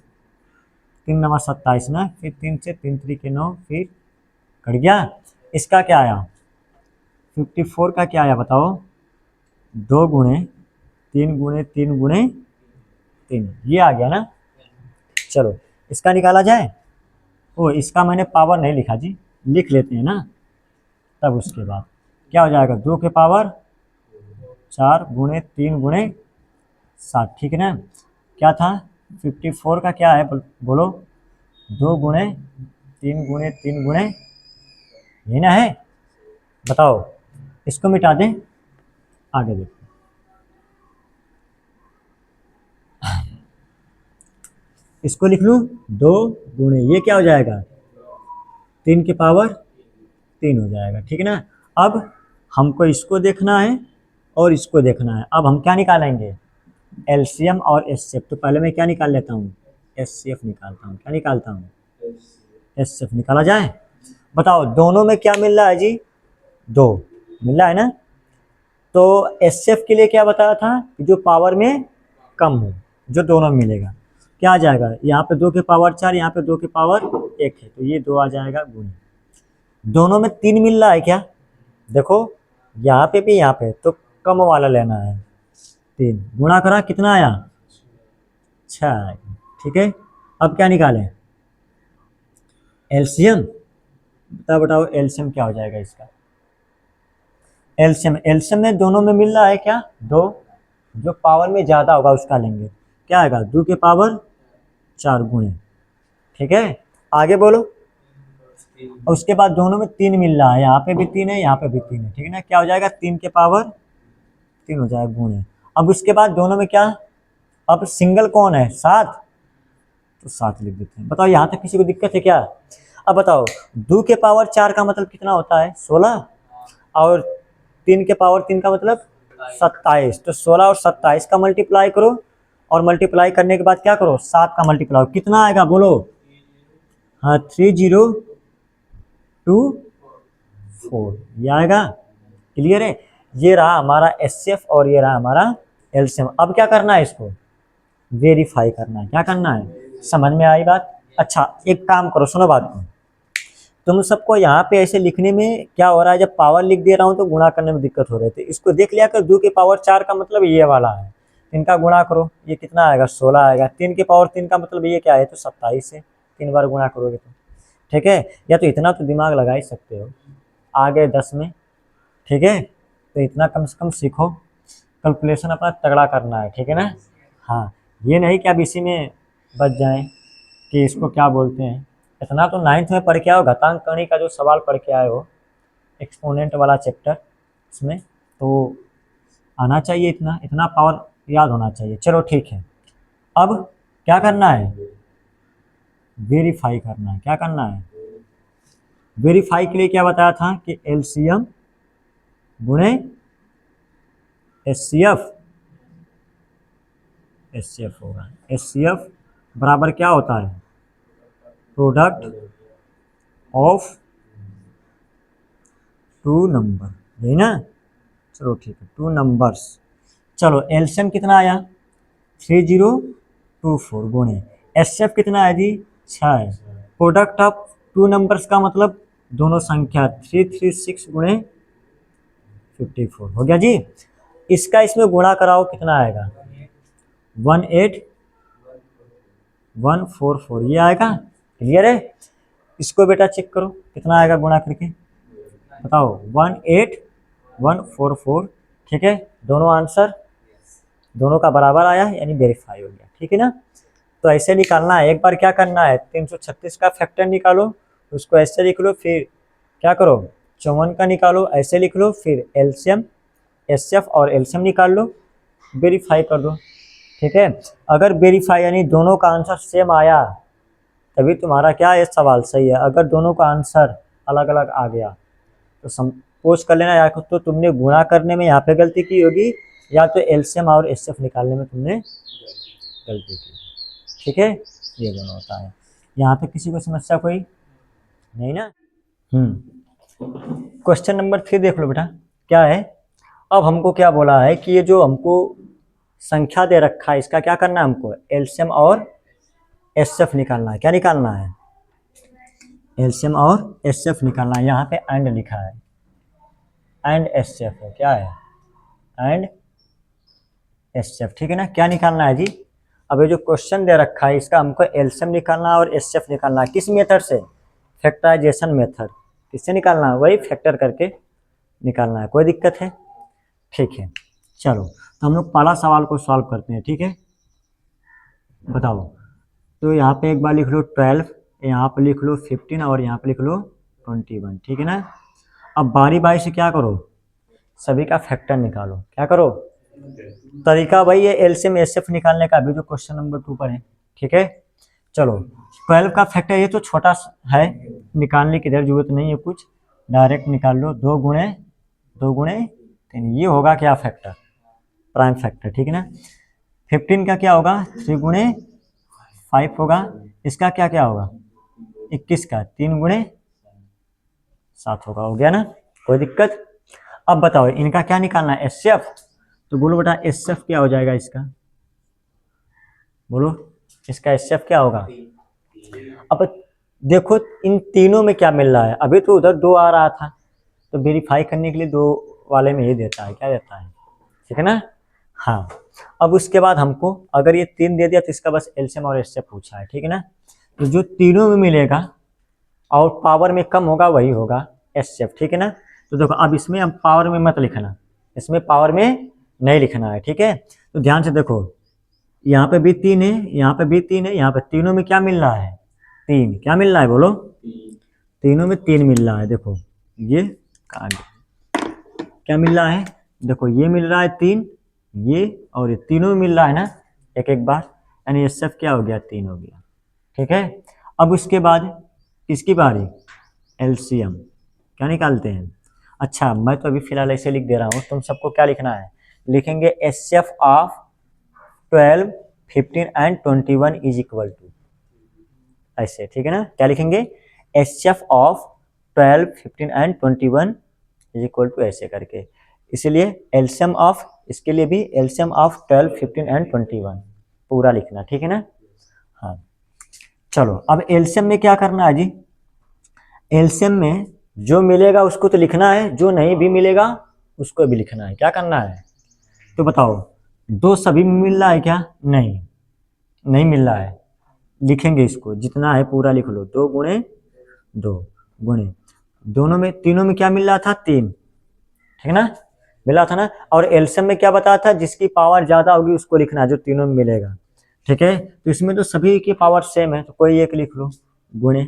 3 नवा 27 ना, फिर 3 से 3 3 के 9, फिर कट गया। इसका क्या आया, 54 का क्या आया बताओ, 2 गुणे 3 गुणे 3 गुणे 3, ये आ गया ना। चलो इसका निकाला जाए। ओ इसका मैंने पावर नहीं लिखा जी, लिख लेते हैं ना। तब उसके बाद क्या हो जाएगा, 2 के पावर 4 गुणे 3 गुणे 7, ठीक है ना। क्या था 54 का क्या है बोलो, 2 गुणे 3 गुणे 3 गुणे, ये ना है, बताओ। इसको मिटा दें, आगे देखो। इसको लिख लूँ 2 गुणे, ये क्या हो जाएगा 3 के पावर 3 हो जाएगा, ठीक है ना। अब हमको इसको देखना है और इसको देखना है। अब हम क्या निकालेंगे, एलसीएम और एचसीएफ। तो पहले मैं क्या निकाल लेता हूँ, एचसीएफ निकालता हूँ। क्या निकालता हूँ, एचसीएफ निकाला जाए। बताओ दोनों में क्या मिल रहा है जी, 2 मिल रहा है ना। तो एचसीएफ के लिए क्या बताया था, जो पावर में कम हो, जो दोनों में मिलेगा। क्या आ जाएगा, यहाँ पे 2 के पावर 4, यहाँ पे 2 के पावर 1 है, तो ये 2 आ जाएगा गुणे। दोनों में 3 मिल रहा है क्या, देखो यहाँ पे भी यहाँ पे, तो कम वाला लेना है। 3 गुणा करा कितना आया, 6 आएगा, ठीक है। अब क्या निकालें, एलसीएम। बताओ एलसीएम क्या हो जाएगा इसका, एलसीएम। एलसीएम में दोनों में मिल रहा है क्या, 2, जो पावर में ज़्यादा होगा उसका लेंगे। क्या आएगा, 2 के पावर 4 गुणे, ठीक है। आगे बोलो। और उसके बाद दोनों में 3 मिल रहा है, यहाँ पे भी 3 है, यहाँ पे भी 3 है, ठीक है ना। क्या हो जाएगा, 3 के पावर 3 हो जाएगा गुणे। अब उसके बाद दोनों में क्या, अब सिंगल कौन है, 7, तो 7 लिख देते हैं। बताओ यहाँ तक किसी को दिक्कत है क्या। अब बताओ 2 के पावर 4 का मतलब कितना होता है, 16, और 3 के पावर 3 का मतलब 27। तो 16 और 27 का मल्टीप्लाई करो, और मल्टीप्लाई करने के बाद क्या करो, 7 का मल्टीप्लाई, कितना आएगा बोलो। हाँ 3024, ये आएगा। क्लियर है। ये रहा हमारा एचसीएफ और ये रहा हमारा एलसीएम। अब क्या करना है, इसको वेरीफाई करना है। क्या करना है, समझ में आई बात। अच्छा एक काम करो, सुनो बात को। तुम सबको यहाँ पे ऐसे लिखने में क्या हो रहा है, जब पावर लिख दे रहा हूँ तो गुणा करने में दिक्कत हो रही थी। इसको देख लिया कर, 2 के पावर 4 का मतलब ये वाला है, इनका गुणा करो, ये कितना आएगा, 16 आएगा। 3 के पावर 3 का मतलब ये क्या है, तो 27 है। 3 बार गुणा करोगे तो, ठीक है। या तो इतना तो दिमाग लगा ही सकते हो, आगे 10 में, ठीक है। तो इतना कम से कम सीखो, कैलकुलेशन अपना तगड़ा करना है, ठीक है ना। हाँ ये नहीं कि अब इसी में बच जाएं कि इसको क्या बोलते हैं। इतना तो 9th में पढ़ के आओ, घातांक करणी का जो सवाल पढ़ के आए हो, एक्सपोनेंट वाला चैप्टर, इसमें तो आना चाहिए, इतना इतना पावर याद होना चाहिए। चलो ठीक है। अब क्या करना है, वेरीफाई करना है। क्या करना है, वेरीफाई के लिए क्या बताया था कि एलसीएम गुणे एचसीएफ, एचसीएफ होगा। एचसीएफ बराबर क्या होता है, प्रोडक्ट ऑफ 2 नंबर, यही ना। चलो ठीक है, 2 नंबर्स। चलो एलसीएम कितना आया, 3024 गुणे एचसीएफ कितना है जी, 6 है। प्रोडक्ट ऑफ 2 नंबर्स का मतलब दोनों संख्या, 336 गुणे 54 हो गया जी। इसका इसमें गुणा कराओ, कितना आएगा, 18144, ये आएगा। क्लियर है। इसको बेटा चेक करो कितना आएगा गुणा करके, बताओ 18144, ठीक है। दोनों आंसर दोनों का बराबर आया है, यानी वेरीफाई हो गया, ठीक है ना। तो ऐसे निकालना है। एक बार क्या करना है, 336 का फैक्टर निकालो, उसको ऐसे लिख लो, फिर क्या करो 54 का निकालो, ऐसे लिख लो, फिर एलसीएम एचसीएफ और एलसीएम निकाल लो, वेरीफाई कर दो, ठीक है। अगर वेरीफाई यानी दोनों का आंसर सेम आया, तभी तुम्हारा क्या है सवाल सही है। अगर दोनों का आंसर अलग अलग आ गया तो सपोज कर लेना, या तो तुमने गुणा करने में यहाँ पे गलती की होगी, या तो एलसीएम और एचसीएफ निकालने में तुमने गलती की, ठीक है। ये दोनों होता है। यहाँ तक किसी को समस्या कोई नहीं ना। क्वेश्चन नंबर 3 देख लो बेटा, क्या है। अब हमको क्या बोला है कि ये जो हमको संख्या दे रखा है, इसका क्या करना है, हमको एलसीएम और एचसीएफ निकालना है। क्या निकालना है, एलसीएम और एचसीएफ निकालना है। यहाँ पे एंड लिखा है, एंड एचसीएफ है, क्या है, एंड एचसीएफ, ठीक है ना। क्या निकालना है जी, अब ये जो क्वेश्चन दे रखा है इसका हमको एलसीएम निकालना है और एचसीएफ निकालना है। किस मेथड से, फैक्टराइजेशन मेथड। किससे निकालना है, वही फैक्टर करके निकालना है। कोई दिक्कत है, ठीक है। चलो तो हम लोग पहला सवाल को सॉल्व करते हैं, ठीक है। बताओ, तो यहाँ पे एक बार लिख लो 12, यहाँ पे लिख लो 15 और यहाँ पे लिख लो 21, ठीक है ना। अब बारी बारी से क्या करो, सभी का फैक्टर निकालो। क्या करो, तरीका वही है एलसीएम एचसीएफ निकालने का, अभी जो क्वेश्चन नंबर 2 पर है, ठीक है। चलो 12 का फैक्टर ये तो छोटा है, निकालने की इधर जरूरत नहीं है कुछ, डायरेक्ट निकाल लो। 2 गुणे 3, ये होगा क्या फैक्टर, प्राइम फैक्टर, ठीक है ना। 15 का क्या होगा, 3 गुणे 5 होगा। इसका क्या क्या होगा, 21 का 3 गुणे 7 होगा। हो गया ना, कोई दिक्कत। अब बताओ इनका क्या निकालना है, एचसीएफ। तो बोलो बेटा एचसीएफ क्या हो जाएगा इसका, बोलो इसका एचसीएफ क्या होगा। अब देखो इन तीनों में क्या मिल रहा है, अभी तो उधर 2 आ रहा था, तो वेरीफाई करने के लिए 2 वाले में ही देता है, क्या देता है, ठीक है ना। हाँ, अब उसके बाद हमको अगर ये 3 दे दिया तो इसका बस एलसीएम और एचसीएफ पूछा है, ठीक है ना। तो जो तीनों में मिलेगा और पावर में कम होगा वही होगा एचसीएफ, ठीक है ना। तो देखो अब इसमें हम पावर में मत लिखना, इसमें पावर में नहीं लिखना है, ठीक है। तो ध्यान से देखो, यहाँ पे भी 3 है, यहाँ पे भी 3 है, यहाँ पे तीनों में क्या मिल रहा है, 3। क्या मिल रहा है बोलो, तीनों में 3 मिल रहा है। देखो ये क्या मिल रहा है, देखो ये मिल रहा है 3, ये और ये तीनों में मिल रहा है ना एक एक बार, यानी ये सब क्या हो गया, 3 हो गया, ठीक है। अब उसके बाद किसकी बारी, एलसीएम। क्या निकालते हैं, अच्छा मैं तो अभी फिलहाल ऐसे लिख दे रहा हूँ, तुम सबको क्या लिखना है, लिखेंगे HCF of 12, 15 and 21 is equal to, ऐसे, ठीक है ना। क्या लिखेंगे, HCF of 12, 15 and 21 is equal to, ऐसे करके। इसलिए एलसीएम ऑफ, इसके लिए भी एलसीएम ऑफ 12, 15 एंड 21 पूरा लिखना, ठीक है ना। हाँ चलो अब एलसीएम में क्या करना है जी, एलसीएम में जो मिलेगा उसको तो लिखना है, जो नहीं भी मिलेगा उसको भी लिखना है। क्या करना है, तो बताओ 2 सभी में मिल रहा है क्या, नहीं नहीं मिल रहा है, लिखेंगे इसको, जितना है पूरा लिख लो। 2 गुणे 2 गुणे, दोनों में तीनों में क्या मिल रहा था, 3, ठीक है ना, मिला था ना। और एलसीएम में क्या बताया था, जिसकी पावर ज्यादा होगी उसको लिखना, जो तीनों में मिलेगा, ठीक है। तो इसमें तो सभी की पावर सेम है, तो कोई एक लिख लो, गुणे।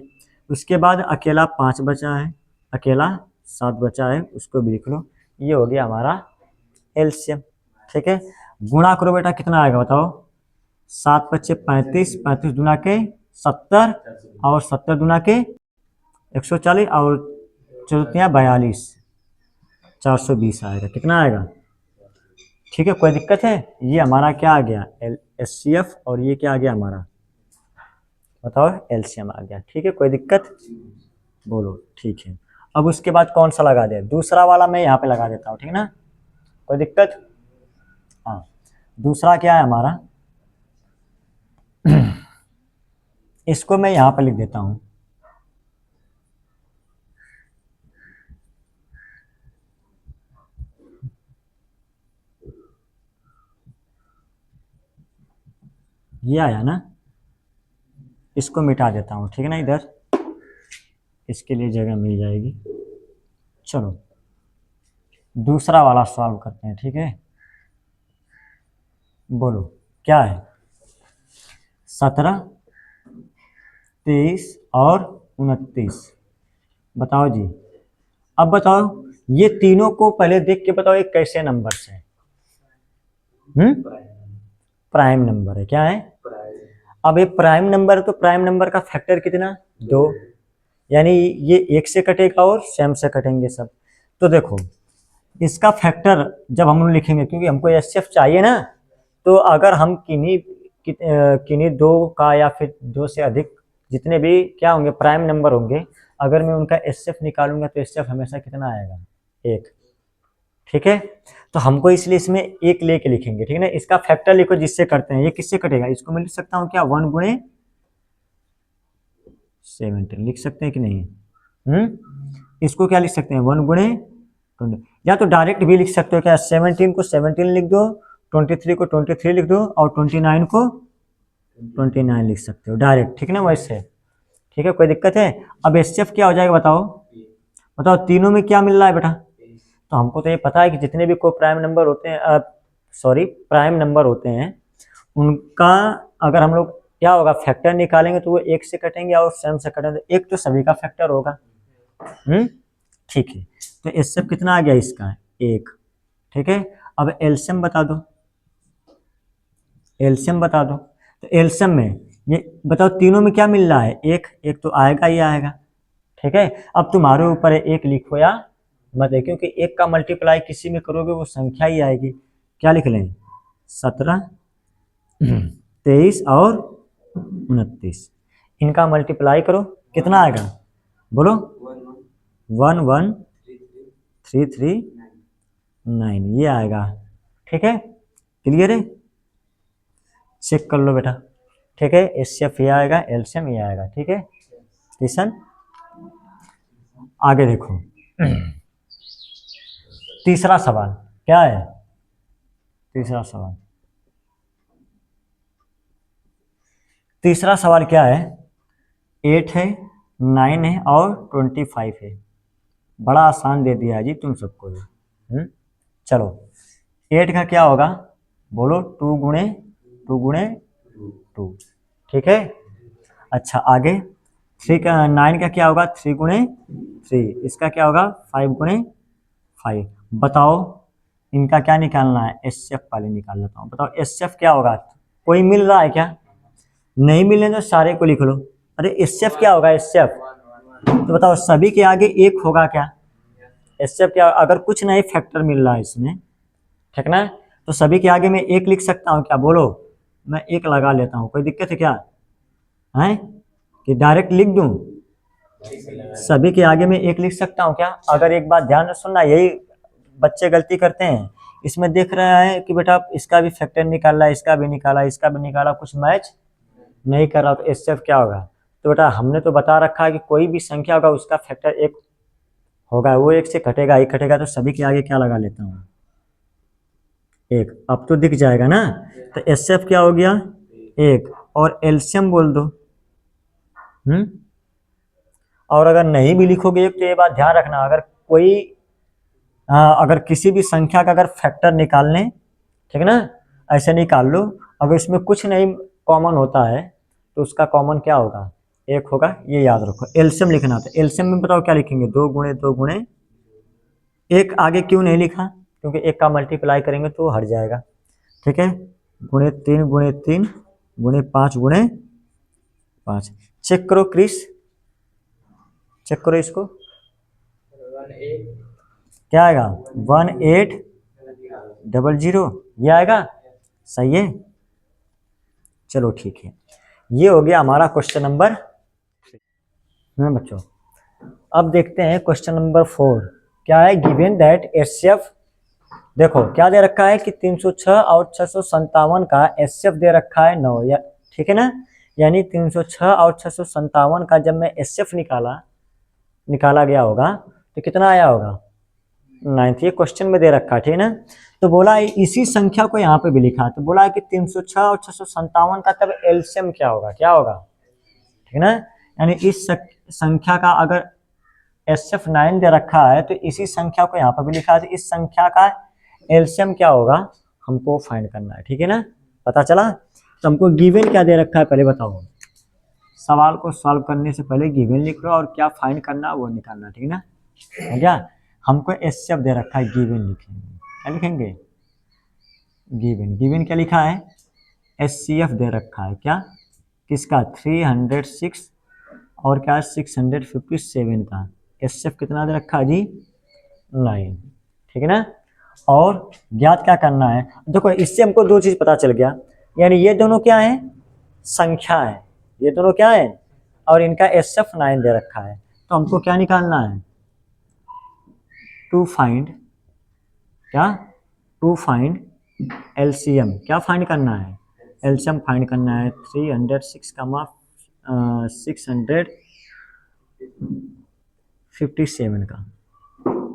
उसके बाद अकेला 5 बचा है, अकेला 7 बचा है, उसको भी लिख लो। ये हो गया हमारा एलसीएम, ठीक है। गुणा करो बेटा, कितना आएगा बताओ, 7 पच्चे 35, 35 दुना के 70 और 70 दुना के 140 और 42, 420 आएगा। कितना आएगा, ठीक है, कोई दिक्कत है। ये हमारा क्या आ गया, एचसीएफ, और ये क्या आ गया हमारा, बताओ एलसीएम आ गया, ठीक है, कोई दिक्कत, बोलो ठीक है। अब उसके बाद कौन सा लगा दे, दूसरा वाला मैं यहाँ पे लगा देता हूँ, ठीक है ना, कोई दिक्कत। हाँ दूसरा क्या है हमारा, इसको मैं यहाँ पे लिख देता हूँ, ये आया ना, इसको मिटा देता हूँ, ठीक है ना, इधर इसके लिए जगह मिल जाएगी। चलो दूसरा वाला सॉल्व करते हैं, ठीक है। बोलो क्या है, 17, 23 और 29, बताओ जी। अब बताओ ये तीनों को पहले देख के बताओ ये कैसे नंबर है, प्राइम नंबर है, क्या है, अब ये प्राइम नंबर है, तो प्राइम नंबर का फैक्टर कितना, 2, यानी ये 1 से कटेगा और सेम से कटेंगे सब। तो देखो इसका फैक्टर जब हम लोग लिखेंगे, क्योंकि हमको एचसीएफ चाहिए ना, तो अगर हम किन्हीं 2 का या फिर 2 से अधिक जितने भी क्या होंगे प्राइम नंबर होंगे, अगर मैं उनका एचसीएफ निकालूंगा तो एचसीएफ हमेशा कितना आएगा, 1, ठीक है। तो हमको इसलिए इसमें 1 लेके लिखेंगे, ठीक है ना। इसका फैक्टर लिखो जिससे करते हैं, ये किससे कटेगा, इसको मैं लिख सकता हूँ क्या, 1 गुणे 17 लिख सकते हैं कि नहीं, इसको क्या लिख सकते हैं, 1 गुणे 20, या तो डायरेक्ट भी लिख सकते हो क्या, 17 को 17 लिख दो 23 को 23 लिख दो और 29 को 29 लिख सकते हो डायरेक्ट, ठीक है ना वैसे। ठीक है, कोई दिक्कत है? अब एचसीएफ क्या हो जाएगा बताओ, बताओ तीनों में क्या मिल रहा है बेटा। तो हमको तो ये पता है कि जितने भी को प्राइम नंबर होते हैं, सॉरी प्राइम नंबर होते हैं, उनका अगर हम लोग क्या होगा फैक्टर निकालेंगे तो वो एक से कटेंगे और सेवन से कटेंगे, एक तो सभी का फैक्टर होगा। ठीक है, तो एचसीएफ कितना आ गया इसका, एक। ठीक है, अब एलसीएम बता दो, एलसीएम बता दो। तो एलसीएम में ये बताओ तीनों में क्या मिल रहा है, एक, एक तो आएगा ही आएगा। ठीक है, अब तुम्हारे ऊपर है एक लिखो या मत है, क्योंकि एक का मल्टीप्लाई किसी में करोगे वो संख्या ही आएगी। क्या लिख लें, 17, 23 और 29, इनका मल्टीप्लाई करो कितना आएगा बोलो, 1 1 3 3 9 ये आएगा। ठीक है, क्लियर है, चेक कर लो बेटा। ठीक है, एचसीएफ ये आएगा, एलसीएम ये आएगा। ठीक है किशन, आगे देखो। तीसरा सवाल क्या है, तीसरा सवाल, तीसरा सवाल क्या है, 8 है, 9 है और 25 है। बड़ा आसान दे दिया है जी तुम सबको ये। चलो 8 का क्या होगा बोलो, 2 गुणे 2 गुणे 2। ठीक है, अच्छा आगे 3 का 9 का क्या होगा, 3 गुणे 3, इसका क्या होगा 5 गुणे 5। बताओ इनका क्या निकालना है, एचसीएफ पहले निकाल लेता हूँ। बताओ एचसीएफ क्या होगा, कोई मिल रहा है क्या, नहीं मिलने तो सारे को लिख लो। अरे एचसीएफ क्या होगा, एचसीएफ तो बताओ सभी के आगे एक होगा क्या, एचसीएफ क्या, अगर कुछ नहीं फैक्टर मिल रहा है इसमें, ठीक ना, तो सभी के आगे मैं एक लिख सकता हूँ क्या बोलो, मैं एक लगा लेता हूँ, कोई दिक्कत है क्या है कि डायरेक्ट लिख दूं, सभी के आगे मैं एक लिख सकता हूँ क्या। अगर एक बात ध्यान से सुनना, यही बच्चे गलती करते हैं, इसमें देख रहा है कि बेटा इसका भी फैक्टर निकाल रहा है, इसका भी निकाला, इसका भी निकाला, कुछ मैच नहीं कर रहा, तो एचसीएफ क्या होगा। तो बेटा हमने तो बता रखा है कि कोई भी संख्या होगा उसका फैक्टर एक होगा, वो एक से कटेगा, एक कटेगा, तो सभी के आगे क्या लगा लेता हूँ, एक। अब तो दिख जाएगा ना, तो एचसीएफ क्या हो गया एक, और एलसीएम बोल दो। और अगर नहीं भी लिखोगे एक, तो ये बात ध्यान रखना, अगर कोई अगर किसी भी संख्या का अगर फैक्टर निकालने, ठीक है ना, ऐसे निकाल लो, अगर इसमें कुछ नहीं कॉमन होता है तो उसका कॉमन क्या होगा, एक होगा, ये याद रखो। एलसीएम लिखना था, एलसीएम में बताओ क्या लिखेंगे, 2 गुणे 2 गुणे, एक आगे क्यों नहीं लिखा, क्योंकि एक का मल्टीप्लाई करेंगे तो हट जाएगा। ठीक है, गुणे 3 गुणे 5 गुणे 5। चेक करो क्रिस, चेक करो इसको, क्या आएगा 1800, ये आएगा, सही है। चलो ठीक है, ये हो गया हमारा क्वेश्चन नंबर बच्चों। अब देखते हैं क्वेश्चन नंबर 4 क्या है, गिवन दैट एचसीएफ, देखो क्या दे रखा है कि 306 और 657 का एचसीएफ दे रखा है 9, या ठीक है ना, यानी 306 और 657 का जब मैं एचसीएफ निकाला गया होगा तो कितना आया होगा 9, ये क्वेश्चन में दे रखा, ठीक है ना। तो बोला इसी संख्या को यहाँ पे भी लिखा, तो बोला कि 306 और 657 का तब एलसीएम क्या होगा, क्या होगा, ठीक है ना, यानी इस संख्या का अगर एचसीएफ 9 दे रखा है तो इसी संख्या को यहाँ पर भी लिखा है, तो इस संख्या का एलसीएम क्या होगा हमको फाइंड करना है, ठीक है ना, पता चला। तो हमको गिवन क्या दे रखा है पहले बताओ, सवाल को सॉल्व करने से पहले गिवन लिख लो और क्या फाइंड करना वो निकालना, ठीक है ना, है क्या। हमको एचसीएफ दे रखा है, गिवन लिखेंगे, क्या लिखेंगे, गिवन, गिवन क्या लिखा है, एचसीएफ दे रखा है क्या, किसका 306 और क्या 657 का, एचसीएफ कितना दे रखा है जी 9, ठीक है ना। और ज्ञात क्या करना है, देखो इससे हमको दो चीज पता चल गया, यानी ये दोनों क्या है संख्या है, ये दोनों क्या है, और इनका एचसीएफ 9 दे रखा है, तो हमको क्या निकालना है, टू फाइंड क्या, टू फाइंड एलसीएम, क्या फाइंड करना है, एलसीएम फाइंड करना है 306 का 657 का,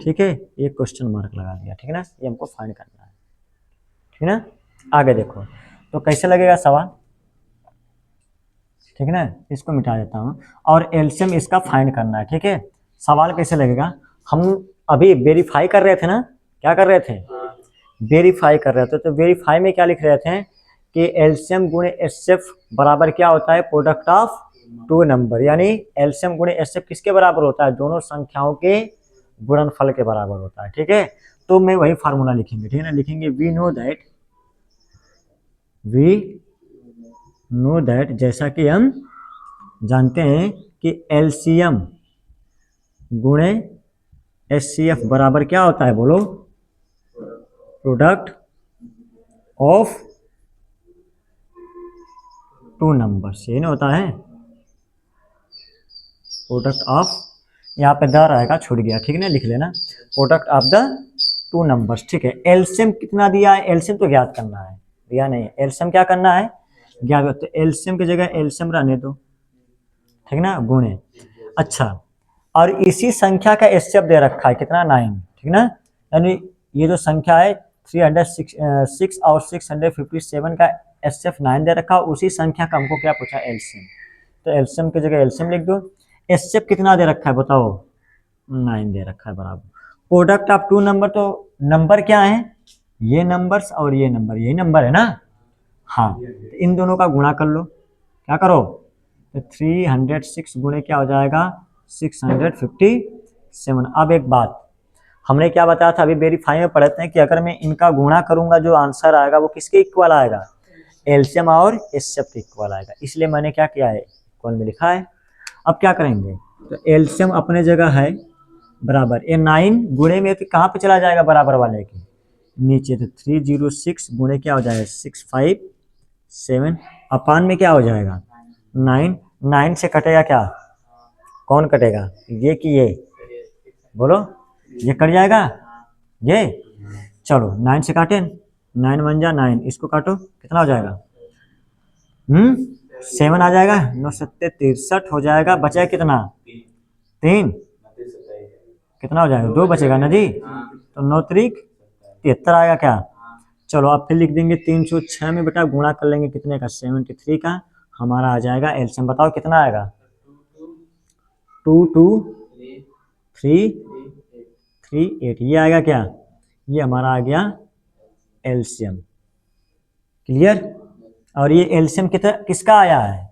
ठीक है, ये क्वेश्चन मार्क लगा दिया, ठीक है ना, ये हमको फाइंड करना है, ठीक है ना। आगे देखो तो कैसे लगेगा सवाल, ठीक है ना, इसको मिटा देता हूँ। और एलसीएम इसका फाइंड करना है, ठीक है। सवाल कैसे लगेगा, हम अभी वेरीफाई कर रहे थे ना, क्या कर रहे थे, वेरीफाई कर रहे थे। तो वेरीफाई में क्या लिख रहे थे कि एलसीएम गुणे एचसीएफ बराबर क्या होता है, प्रोडक्ट ऑफ टू नंबर, यानी एलसीएम गुणे एचसीएफ किसके बराबर होता है, दोनों संख्याओं के गुणनफल के बराबर होता है, ठीक है। तो मैं वही फार्मूला लिखेंगे, ठीक है ना, लिखेंगे वी नो दैट, जैसा कि हम जानते हैं कि एलसीएम गुणे एचसीएफ बराबर क्या होता है, बोलो, प्रोडक्ट ऑफ टू नंबर्स, ये ना होता है, प्रोडक्ट ऑफ, यहाँ पे द रहेगा, छूट गया, ठीक है ना, लिख लेना, product of the two numbers, ठीक है। एलसीएम कितना दिया है, एलसीएम तो ज्ञात करना है, दिया नहीं, एलसीएम क्या करना है, ज्ञात। तो एलसीएम की जगह एलसीएम रहने दो, ठीक ना, गुणे, अच्छा, और इसी संख्या का एचसीएफ दे रखा है कितना, 9, ठीक ना, यानी ये जो संख्या है 306 और 657 का एचसीएफ 9 दे रखा है, उसी संख्या का हमको क्या पूछा, एलसीएम। तो एलसीएम की जगह एलसीएम लिख दो। एचसीएफ कितना दे रखा है बताओ, 9 दे रखा है बराबर। प्रोडक्ट ऑफ टू नंबर, तो नंबर क्या है, ये नंबर्स और ये नंबर, यही नंबर है ना, हाँ, तो इन दोनों का गुणा कर लो, क्या करो, तो 306 गुणे क्या हो जाएगा, 657। अब एक बात, हमने क्या बताया था, अभी वेरीफाई में पढ़ते हैं कि अगर मैं इनका गुणा करूंगा जो आंसर आएगा वो किसके इक्वल आएगा, एलसीएम और एचसीएफ के इक्वल आएगा, इसलिए मैंने क्या किया है, इक्वल में लिखा है। अब क्या करेंगे, तो एलसीएम अपने जगह है बराबर, ये 9 गुणे में तो कहाँ पे चला जाएगा, बराबर वाले के नीचे, तो 306 गुणे क्या हो जाएगा, 657, अपान में क्या हो जाएगा, 9, 9 से कटेगा क्या, कौन कटेगा, ये कि ये, बोलो, ये कट जाएगा, ये, चलो 9 से काटे, 9 1 जा 9, इसको काटो कितना हो जाएगा, 7 आ जाएगा, 9 7 63 हो जाएगा, बचा कितना, 3, कितना हो जाएगा, 2 बचेगा ना जी, तो 9 3 73 आएगा क्या। चलो अब फिर लिख देंगे 306 में बेटा गुणा कर लेंगे कितने का, 73 का, हमारा आ जाएगा एलसीएम, बताओ कितना आएगा, 2238, ये आएगा क्या, ये हमारा आ गया एलसीएम, क्लियर। और ये एलसीएम किसका आया है,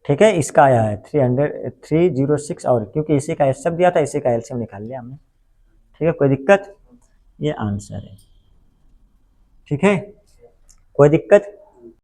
ठीक है, इसका आया है 306, और क्योंकि इसी का एचसीएफ दिया था, इसी का एलसीएम निकाल लिया हमने, ठीक है, कोई दिक्कत, ये आंसर है, ठीक है, कोई दिक्कत।